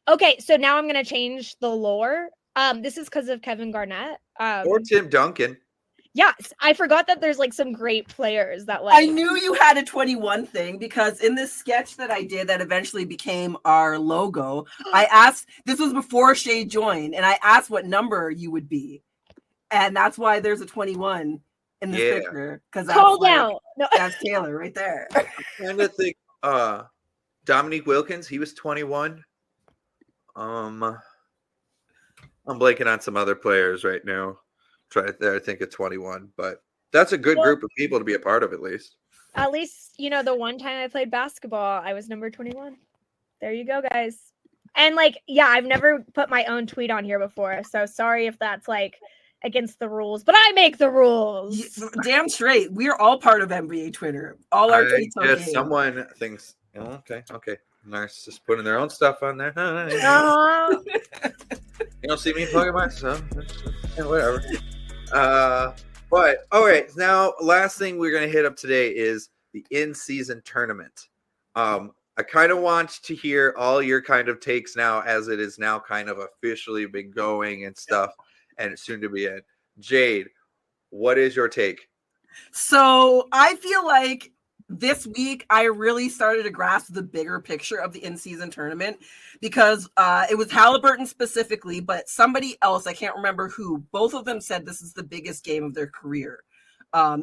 Okay, so now I'm gonna change the lore. This is because of Kevin Garnett. Or Tim Duncan. Yes, I forgot that there's like some great players that I like knew you had a 21 thing because in this sketch that I did that eventually became our logo, I asked, this was before Shay joined, and I asked what number you would be. And that's why there's a 21 in this Yeah. picture. Because called out. No, that's Taylor right there. Trying to think Dominique Wilkins, he was 21. I'm blanking on some other players right now. Try to think of 21, but that's a good Well- group of people to be a part of at least. at least you know the one time I played basketball, I was number 21. There you go, guys. And like, yeah, I've never put my own tweet on here before, so sorry if that's like against the rules, but I make the rules. Damn straight. We're all part of NBA Twitter. All our I tweets are guess game. someone thinks, oh, okay. Nice, just putting their own stuff on there. Uh, You don't see me plugging my stuff. Yeah, whatever. But all right, now last thing we're gonna hit up today is the in-season tournament. I kind of want to hear all your kind of takes now, as it is now kind of officially been going and stuff, and it's soon to be in. Jade, what is your take? So I feel like this week I really started to grasp the bigger picture of the in-season tournament because it was Halliburton specifically, but somebody else, I can't remember who, both of them said this is the biggest game of their career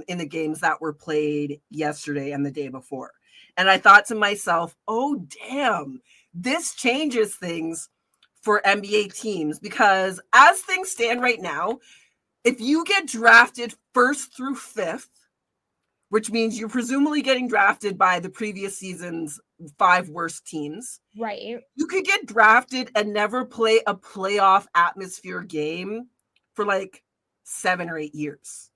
in the games that were played yesterday and the day before. And I thought to myself, oh, damn, this changes things for NBA teams because as things stand right now, if you get drafted 1st through 5th, which means you're presumably getting drafted by the previous season's 5 worst teams, right. you could get drafted and never play a playoff atmosphere game for like 7 or 8 years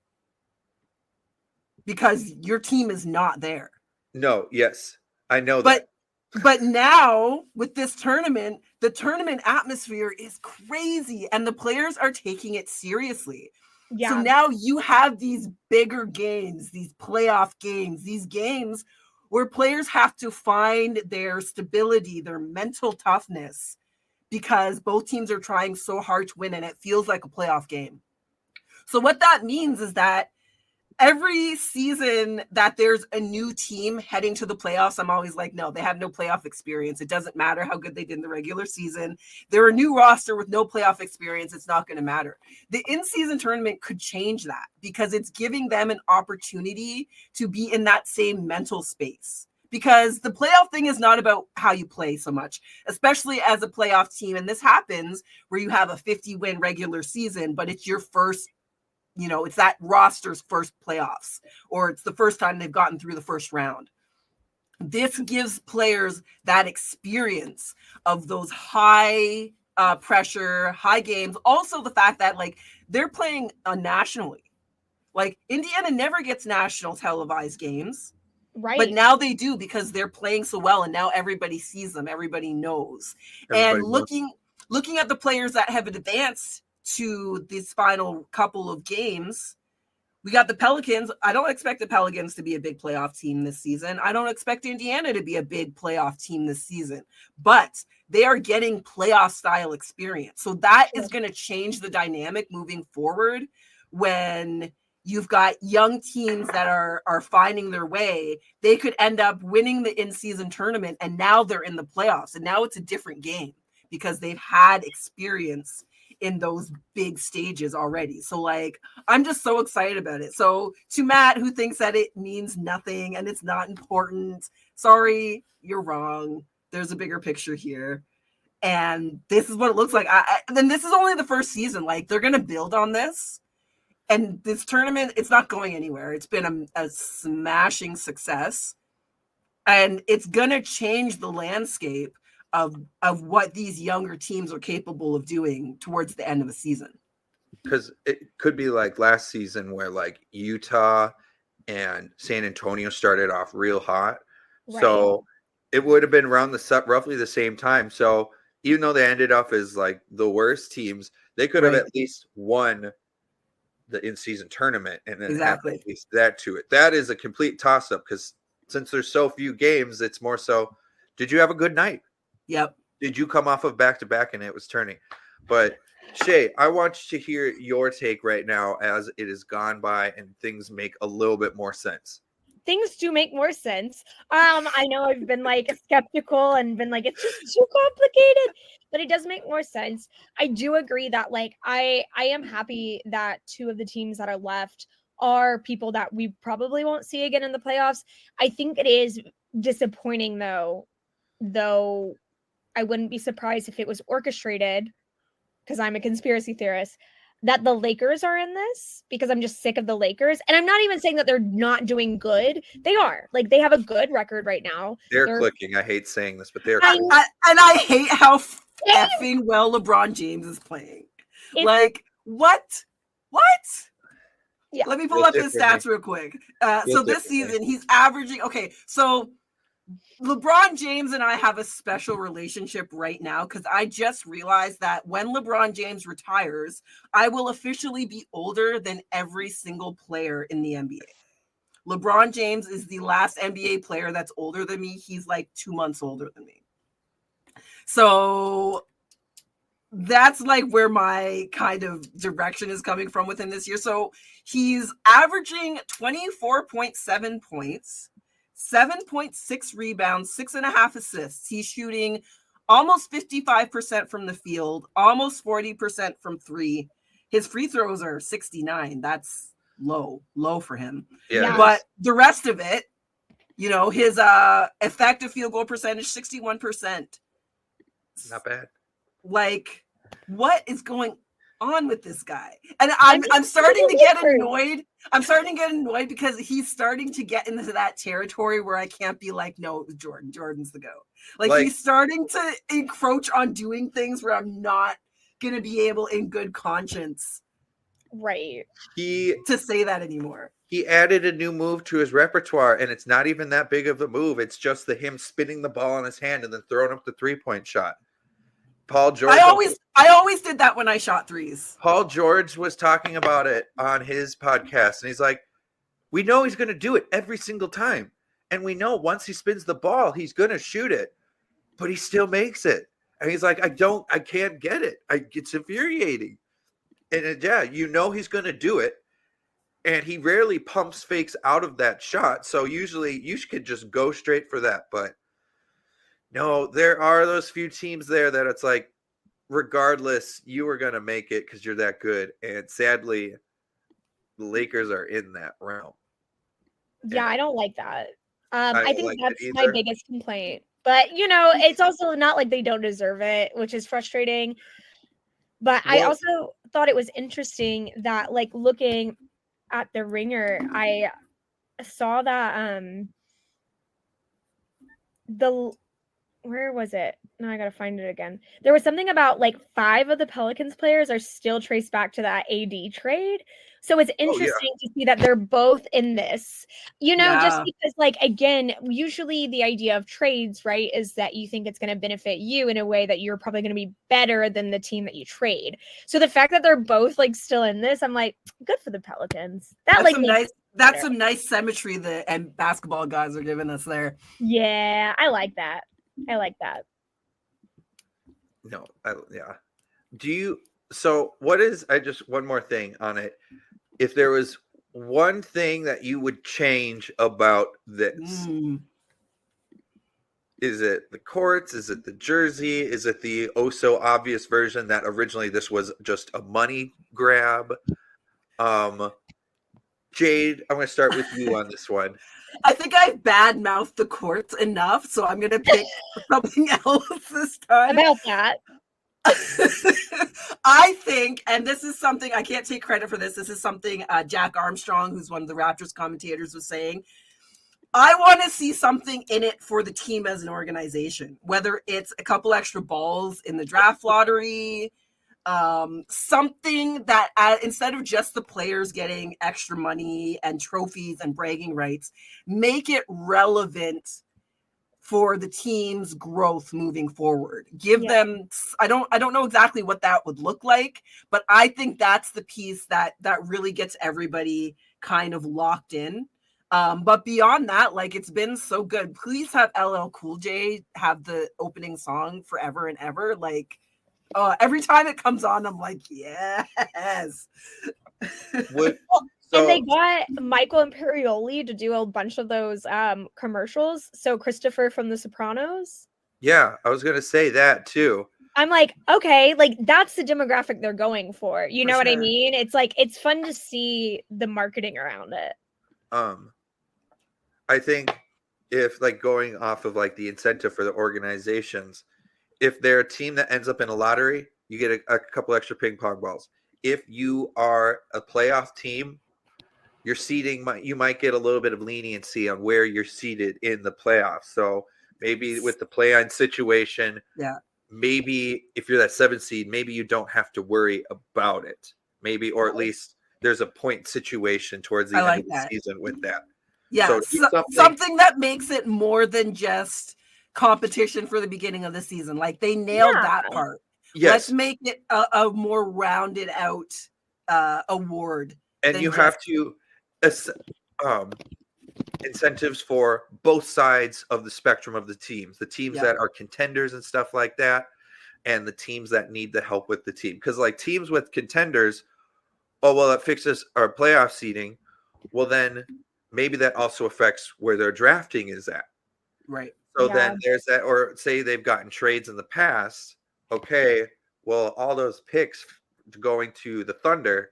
because your team is not there. No, yes, I know that. But now with this tournament, the tournament atmosphere is crazy and the players are taking it seriously. Yeah. So now you have these bigger games, these playoff games, these games where players have to find their stability, their mental toughness, because both teams are trying so hard to win and it feels like a playoff game. So what that means is that every season that there's a new team heading to the playoffs, I'm always like, no, they have no playoff experience. It doesn't matter how good they did in the regular season. They're a new roster with no playoff experience. It's not going to matter. The in-season tournament could change that because it's giving them an opportunity to be in that same mental space. Because the playoff thing is not about how you play so much, especially as a playoff team. And this happens where you have a 50-win regular season, but it's your first, it's that roster's first playoffs, or it's the first time they've gotten through the first round. This gives players that experience of those high pressure, high games. Also, the fact that they're playing nationally. Indiana never gets national televised games. Right. But now they do because they're playing so well, and now everybody sees them. Everybody knows. And looking at the players that have advanced to this final couple of games, we got the Pelicans. I don't expect the Pelicans to be a big playoff team this season. I don't expect Indiana to be a big playoff team this season, but they are getting playoff style experience. So that is going to change the dynamic moving forward when you've got young teams that are finding their way. They could end up winning the in-season tournament, and now they're in the playoffs, and now it's a different game because they've had experience in those big stages already. So I'm just so excited about it. So to Matt, who thinks that it means nothing and it's not important, sorry, you're wrong. There's a bigger picture here. And this is what it looks like. Then this is only the first season. They're going to build on this. And this tournament, it's not going anywhere. It's been a smashing success. And it's going to change the landscape of what these younger teams are capable of doing towards the end of the season. Because it could be like last season where Utah and San Antonio started off real hot. Right. So it would have been around roughly the same time. So even though they ended up as the worst teams, they could have at least won the in-season tournament and then have at least that to it. That is a complete toss-up because since there's so few games, it's more so, did you have a good night? Yep. Did you come off of back-to-back and it was turning? But Shay, I want to hear your take right now as it has gone by and things make a little bit more sense. Things do make more sense. I know I've been skeptical and been it's just too complicated, but it does make more sense. I do agree that I am happy that two of the teams that are left are people that we probably won't see again in the playoffs. I think it is disappointing though I wouldn't be surprised if it was orchestrated, because I'm a conspiracy theorist, that the Lakers are in this, because I'm just sick of the Lakers. And I'm not even saying that they're not doing good. They are. They have a good record right now. They're clicking. I hate saying this, but they're clicking. And I hate how effing well LeBron James is playing. What? Yeah. Let me pull up his stats real quick. So this season, he's averaging... Okay, so LeBron James and I have a special relationship right now because I just realized that when LeBron James retires, I will officially be older than every single player in the NBA. LeBron James is the last NBA player that's older than me. He's 2 months older than me. So that's where my kind of direction is coming from within this year. So he's averaging 24.7 points, 7.6 rebounds, 6.5 assists. He's shooting almost 55% from the field, almost 40% from three. His free throws are 69. That's low for him. Yeah. But the rest of it, his effective field goal percentage, 61%. Not bad. What is going on with this guy? And I'm starting to get annoyed. I'm starting to get annoyed because he's starting to get into that territory where I can't be no, Jordan's the GOAT. He's starting to encroach on doing things where I'm not going to be able in good conscience to say that anymore. He added a new move to his repertoire, and it's not even that big of a move. It's just him spinning the ball in his hand and then throwing up the 3-point shot. Paul George. I always did that when I shot threes. Paul George was talking about it on his podcast, and he's like, we know he's going to do it every single time. And we know once he spins the ball, he's going to shoot it, but he still makes it. And he's like, I can't get it. It's infuriating. And yeah, you know he's going to do it. And he rarely pumps fakes out of that shot. So usually you could just go straight for that. But no, there are those few teams there that it's like, regardless, you are going to make it because you're that good. And sadly, the Lakers are in that realm. Yeah, I don't like that. I I don't think like that's it my either. biggest complaint. But, you know, it's also not like they don't deserve it, which is frustrating. But I Well- also thought it was interesting that, like, looking at the Ringer, I saw that where was it? Now I gotta find it again. There was something about like 5 of the Pelicans players are still traced back to that AD trade. So it's interesting to see that they're both in this, you know, just Yeah. because, like, again, usually the idea of trades, right, is that you think it's going to benefit you in a way that you're probably going to be better than the team that you trade. So the fact that they're both like still in this, I'm like, good for the Pelicans. That like makes That's some nice symmetry that and basketball guys are giving us there. Yeah, I like that. I like that. No, yeah. So what is, one more thing on it. If there was one thing that you would change about this, is it the courts? Is it the jersey? Is it the oh so obvious version that originally this was just a money grab? Jade, I'm going to start with you on this one. I think I bad-mouthed the courts enough, so I'm going to pick something else this time. About that. I think, and this is something, I can't take credit for this. This is something Jack Armstrong, who's one of the Raptors commentators, was saying. I want to see something in it for the team as an organization, whether it's a couple extra balls in the draft lottery, something that instead of just the players getting extra money and trophies and bragging rights, make it relevant for the team's growth moving forward. Give them, I don't know exactly what that would look like, but I think that's the piece that really gets everybody kind of locked in. But beyond that, like, it's been so good. Please have LL Cool J have the opening song forever and ever. Like, every time it comes on, I'm like, yes. And they got Michael Imperioli to do a bunch of those commercials. So Christopher from The Sopranos. Yeah, I was going to say that too. I'm like, okay, like that's the demographic they're going for. You know what I mean? It's like, it's fun to see the marketing around it. I think if, like, going off of like the incentive for the organizations, if they're a team that ends up in a lottery, you get a couple extra ping pong balls. If you are a playoff team, your seeding you might get a little bit of leniency on where you're seated in the playoffs. So maybe with the play-on situation, maybe if you're that 7 seed, maybe you don't have to worry about it. Maybe, or at least there's a point situation towards the end of the season with that. Yeah, so something that makes it more than just competition for the beginning of the season. Like, they nailed that part. Yes. Let's make it a more rounded out award. And you have to incentives for both sides of the spectrum of the teams that are contenders and stuff like that, and the teams that need the help with the team. Because, like, teams with contenders, oh, well, that fixes our playoff seeding. Well, then maybe that also affects where their drafting is at. Right. So then there's that, or say they've gotten trades in the past. Okay, well, all those picks going to the Thunder,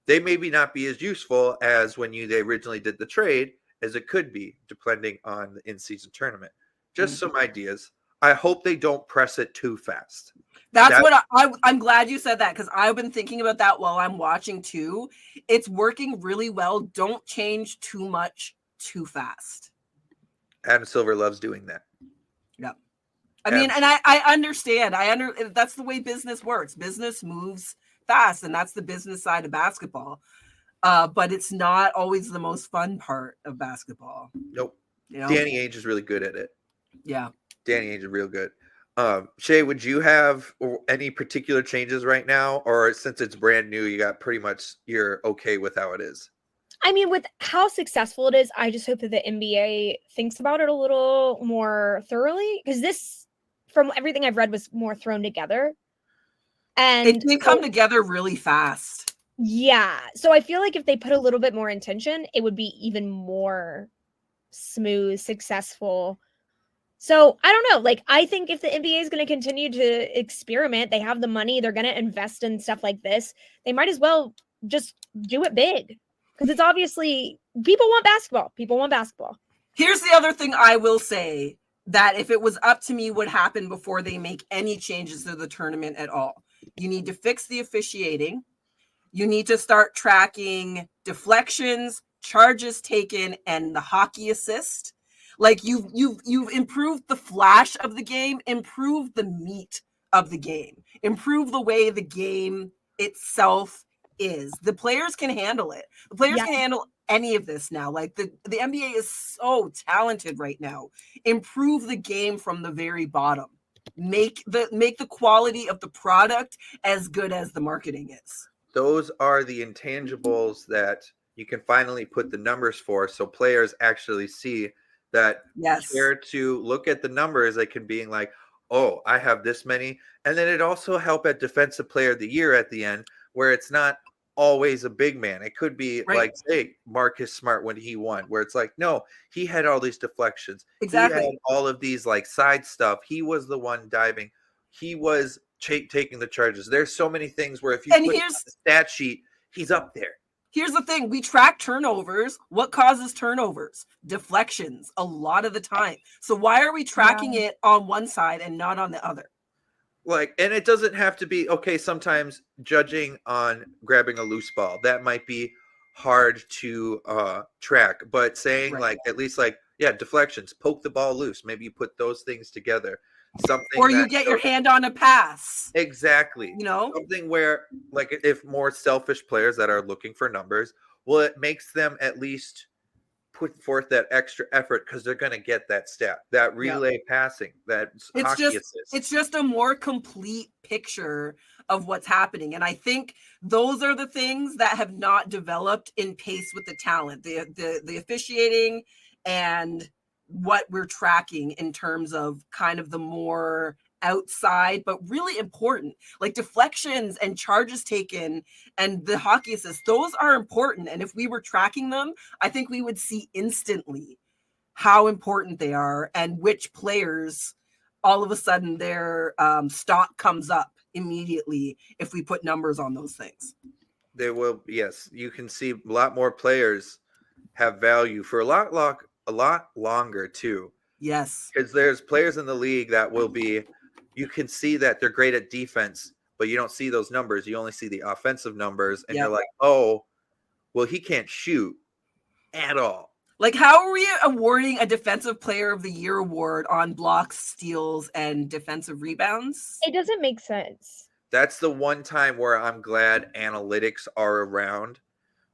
they maybe not be as useful as when they originally did the trade as it could be, depending on the in-season tournament. Just some ideas. I hope they don't press it too fast. That's what I'm glad you said that, because I've been thinking about that while I'm watching too. It's working really well. Don't change too much too fast. Adam Silver loves doing that. Yep. I mean, and I understand. That's the way business works. Business moves fast, and that's the business side of basketball. But it's not always the most fun part of basketball. Nope. You know? Danny Ainge is really good at it. Yeah. Danny Ainge is real good. Shay, would you have any particular changes right now, or since it's brand new, you got pretty much you're okay with how it is? I mean, with how successful it is, I just hope that the NBA thinks about it a little more thoroughly, because this, from everything I've read, was more thrown together. And It did come together really fast. yeah, so I feel like if they put a little bit more intention, it would be even more smooth, successful. So I don't know. Like, I think if the NBA is going to continue to experiment, they have the money, they're going to invest in stuff like this. They might as well just do it big, because it's obviously people want basketball. People want basketball. Here's the other thing I will say, that if it was up to me, would happen before they make any changes to the tournament at all. You need to fix the officiating. You need to start tracking deflections, charges taken, and the hockey assist. Like you've improved the flash of the game, improved the meat of the game, improve the way the game itself is. The players can handle it. The players Yeah. can handle any of this now. Like the NBA is so talented right now. Improve the game from the very bottom. Make the quality of the product as good as the marketing is. Those are the intangibles that you can finally put the numbers for, so players actually see that. Yes. Care to look at the numbers, like can being like, oh, I have this many. And then it also help at defensive player of the year at the end, where it's not always a big man. It could be Right. like, say, Marcus Smart when he won, where it's like, no, he had all these deflections. Exactly. He had all of these like side stuff. He was the one diving. He was taking the charges. There's so many things where if you And put here's- on the stat sheet, he's up there. Here's the thing. We track turnovers. What causes turnovers? Deflections a lot of the time. So why are we tracking it on one side and not on the other? Like, and it doesn't have to be okay. Sometimes judging on grabbing a loose ball, that might be hard to track, but saying Right. like at least like, yeah, deflections, poke the ball loose, maybe you put those things together, something, Or you that get your shows- hand on a pass. exactly, You know? something where like if more selfish players that are looking for numbers, well, it makes them at least put forth that extra effort because they're going to get that stat, that relay passing, that hockey assist. It's just a more complete picture of what's happening. And I think those are the things that have not developed in pace with the talent, the officiating and what we're tracking in terms of kind of the more outside, but really important, like deflections and charges taken and the hockey assists. Those are important. And if we were tracking them, I think we would see instantly how important they are and which players all of a sudden their stock comes up immediately if we put numbers on those things. They will, yes. You can see a lot more players have value for a lot longer too. Yes. Because there's players in the league that will be, you can see that they're great at defense, but you don't see those numbers. You only see the offensive numbers, and Yep. you're like, oh, well, he can't shoot at all. Like, how are we awarding a defensive player of the year award on blocks, steals, and defensive rebounds? It doesn't make sense. That's the one time where I'm glad analytics are around,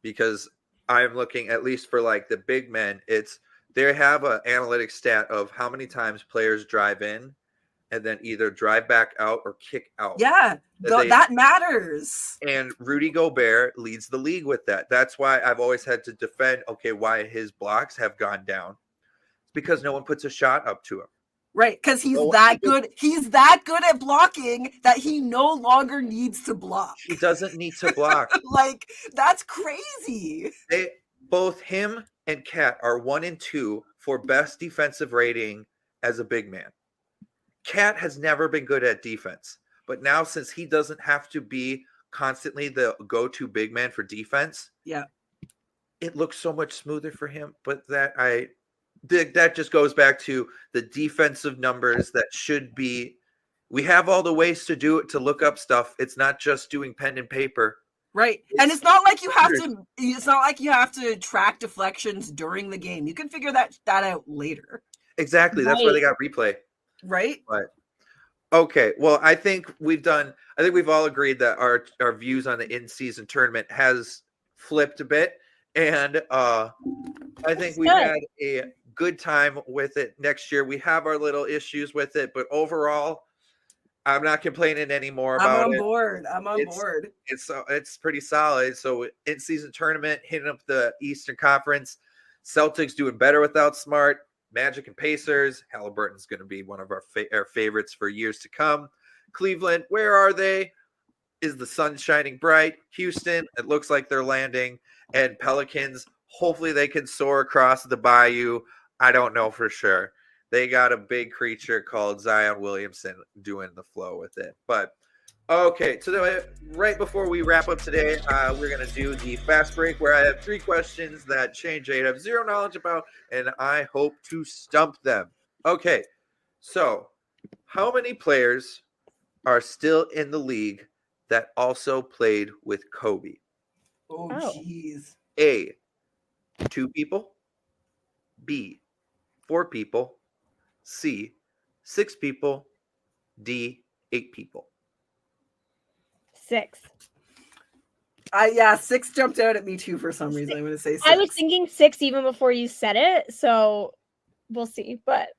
because I'm looking at least for like the big men. It's they have an analytics stat of how many times players drive in and then either drive back out or kick out. Yeah, that matters. And Rudy Gobert leads the league with that. That's why I've always had to defend, okay, why his blocks have gone down. It's because no one puts a shot up to him. Right, because he's that good. He's that good at blocking that he no longer needs to block. He doesn't need to block. Like, that's crazy. Both him and Cat are 1 and 2 for best defensive rating as a big man. Cat has never been good at defense, but now since he doesn't have to be constantly the go-to big man for defense, yeah, it looks so much smoother for him. But that just goes back to the defensive numbers that should be. We have all the ways to do it, to look up stuff. It's not just doing pen and paper. Right. And it's not like you have to track deflections during the game. You can figure that out later. Exactly. That's why they got replay. Right. But okay. Well, I think we've all agreed that our views on the in-season tournament has flipped a bit. And I think we've had a good time with it. Next year we have our little issues with it, but overall I'm not complaining anymore I'm about on it. board. I'm on It's- board. It's pretty solid. So in season tournament, hitting up the Eastern Conference, Celtics doing better without Smart. Magic and Pacers. Halliburton's going to be one of our favorites for years to come. Cleveland, where are they? Is the sun shining bright? Houston, it looks like they're landing. And Pelicans, hopefully they can soar across the bayou. I don't know for sure. They got a big creature called Zion Williamson doing the flow with it. But okay, so right before we wrap up today, we're going to do the fast break where I have 3 questions that Shane Jade have zero knowledge about, and I hope to stump them. Okay, so how many players are still in the league that also played with Kobe? Oh, Oh. jeez. A, 2 people. B, 4 people. C, 6 people. D, 8 people. 6. 6 jumped out at me too for some reason. I'm going to say 6. I was thinking 6 even before you said it, so we'll see. But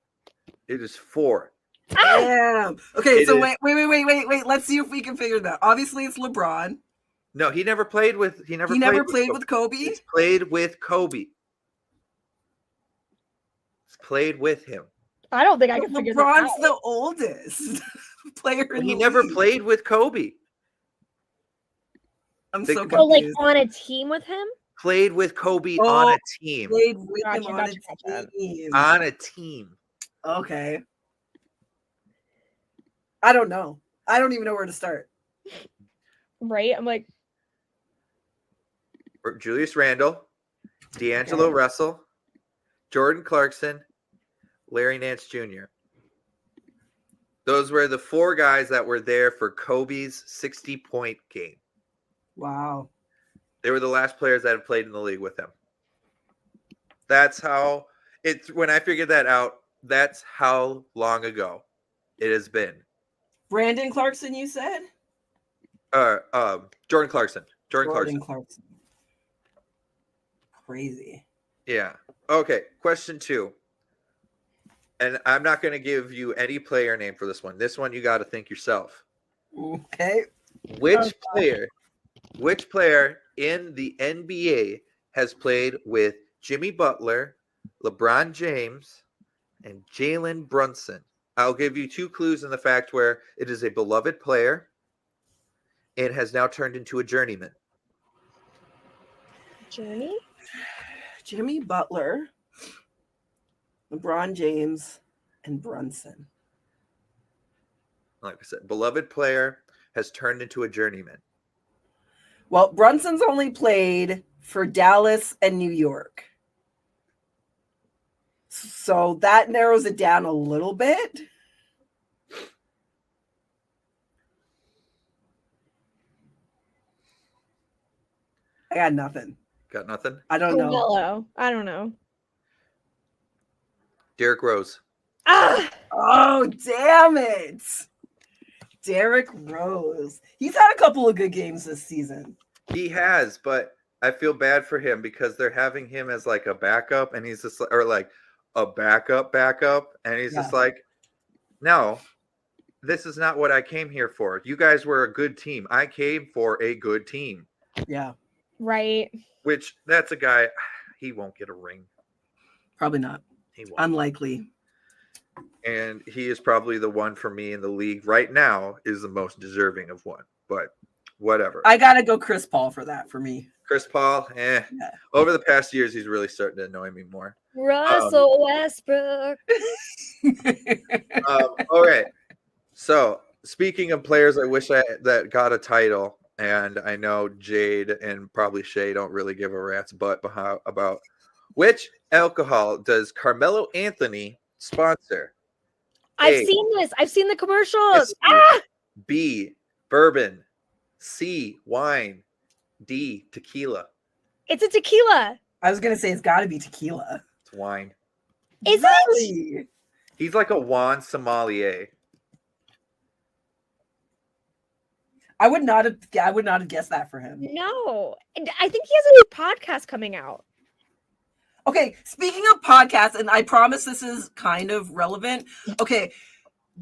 It is 4. Damn. Okay, It so is- wait. Let's see if we can figure that. Obviously, it's LeBron. No, he never played with. He never Played with Kobe. He's played with Kobe. He's played with him. I don't think I can figure that LeBron's out. the oldest player in He the never league. played with Kobe. I'm Think so about- So, like, confused. on a team with him? Played with Kobe Oh, on a team. Played with him Gotcha, on gotcha. a team. On a team. Okay. I don't know. I don't even know where to start. Right? I'm like, Julius Randle, D'Angelo Russell, Jordan Clarkson, Larry Nance Jr. Those were the 4 guys that were there for Kobe's 60-point game. Wow. They were the last players that had played in the league with him. That's how it's when I figured that out. That's how long ago it has been. Brandon Clarkson, you said? Jordan Clarkson. Jordan Clarkson. Clarkson. Crazy. Yeah. Okay. Question 2. And I'm not going to give you any player name for this one. This one you got to think yourself. Okay. Which player in the NBA has played with Jimmy Butler, LeBron James, and Jalen Brunson? I'll give you 2 clues in the fact where it is a beloved player and has now turned into a journeyman. Journey? Jimmy Butler, LeBron James, and Brunson. Like I said, beloved player has turned into a journeyman. Well, Brunson's only played for Dallas and New York. So that narrows it down a little bit. I got nothing. Got nothing? I don't know. Carmelo. I don't know. Derrick Rose. Ah! Oh, damn it. Derrick Rose. He's had a couple of good games this season. He has, but I feel bad for him because they're having him as like a backup, and he's just or like a backup, and he's just like, no, this is not what I came here for. You guys were a good team. I came for a good team. Yeah, Right. Which that's a guy, he won't get a ring. probably not. He won't. Unlikely. And he is probably the one for me in the league right now is the most deserving of one. But whatever. I gotta go Chris Paul for that for me. Chris Paul, Yeah. over the past years, he's really starting to annoy me more. Russell Westbrook. All right. So speaking of players, I wish that got a title, and I know Jade and probably Shay don't really give a rat's butt about which alcohol does Carmelo Anthony sponsor? I've A, seen this. I've seen the commercials. whiskey, Ah! B, bourbon, C, wine, D, tequila. It's a tequila. I was gonna say it's gotta be tequila. It's wine. Is it? Really? He's like a Juan sommelier. I would not have guessed that for him. No. And I think he has a new podcast coming out. Okay, speaking of podcasts, and I promise this is kind of relevant. Okay,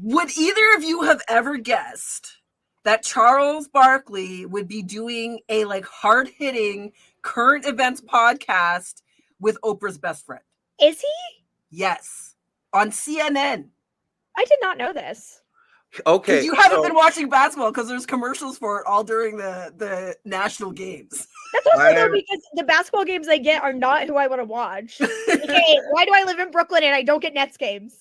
Would either of you have ever guessed that Charles Barkley would be doing a like hard-hitting current events podcast with Oprah's best friend? Is he? Yes, on CNN. I did not know this. Okay, Because you haven't so been watching basketball because there's commercials for it all during the national games. That's also I though am- because the basketball games I get are not who I want to watch. Okay, why do I live in Brooklyn and I don't get Nets games?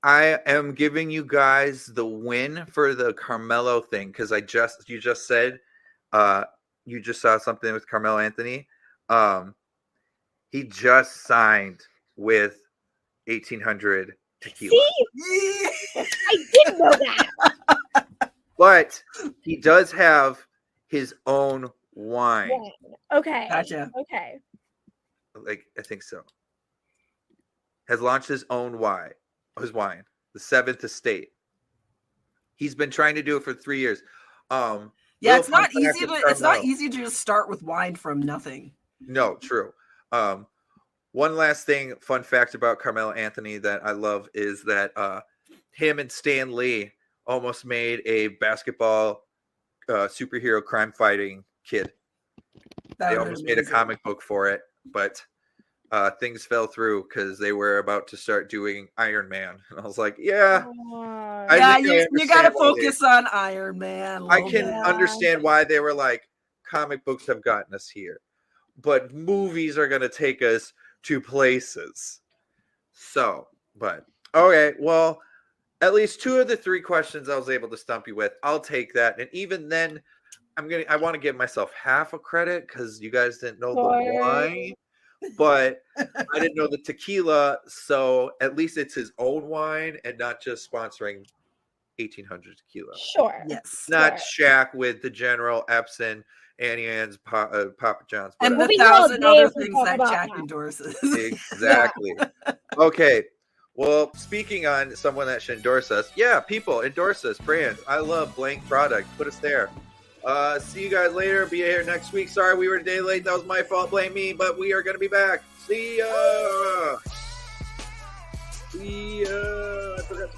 I am giving you guys the win for the Carmelo thing because you just said you just saw something with Carmelo Anthony. He just signed with 1800 Tequila, See, I didn't know that. but he does have his own wine. Okay. Gotcha. Okay. Like I think so. Has launched his own his wine, the Seventh Estate. He's been trying to do it for 3 years. Yeah, Little it's not fun fact easy with to it's not Carmelo. easy to just start with wine from nothing. No, true. One last thing, fun fact about Carmelo Anthony that I love is that him and Stan Lee almost made a basketball superhero crime fighting kid. That They would've almost been made a amazing. comic book for it, but things fell through because they were about to start doing Iron Man. And I was like, yeah, I Yeah, think I you got to understand why they- focus on Iron Man. a I little can bit. understand why they were like, comic books have gotten us here, but movies are going to take us to places. So, but okay, well, at least 2 of the 3 questions I was able to stump you with. I'll take that. And even then, I want to give myself half a credit because you guys didn't know the Sure. wine, but I didn't know the tequila. So at least it's his own wine and not just sponsoring 1800 tequila. Sure. Yes. Not Shaq with the General Epson, Annie Ann's, Papa John's. And the We'll be here all 1,000 day other if we things talk that about Jack that. endorses. Exactly. Okay. Well, speaking on someone that should endorse us, yeah, people endorse us, brands. I love blank product. Put us there. See you guys later. Be here next week. Sorry we were a day late. That was my fault. Blame me. But we are going to be back. See ya. See ya. I forgot to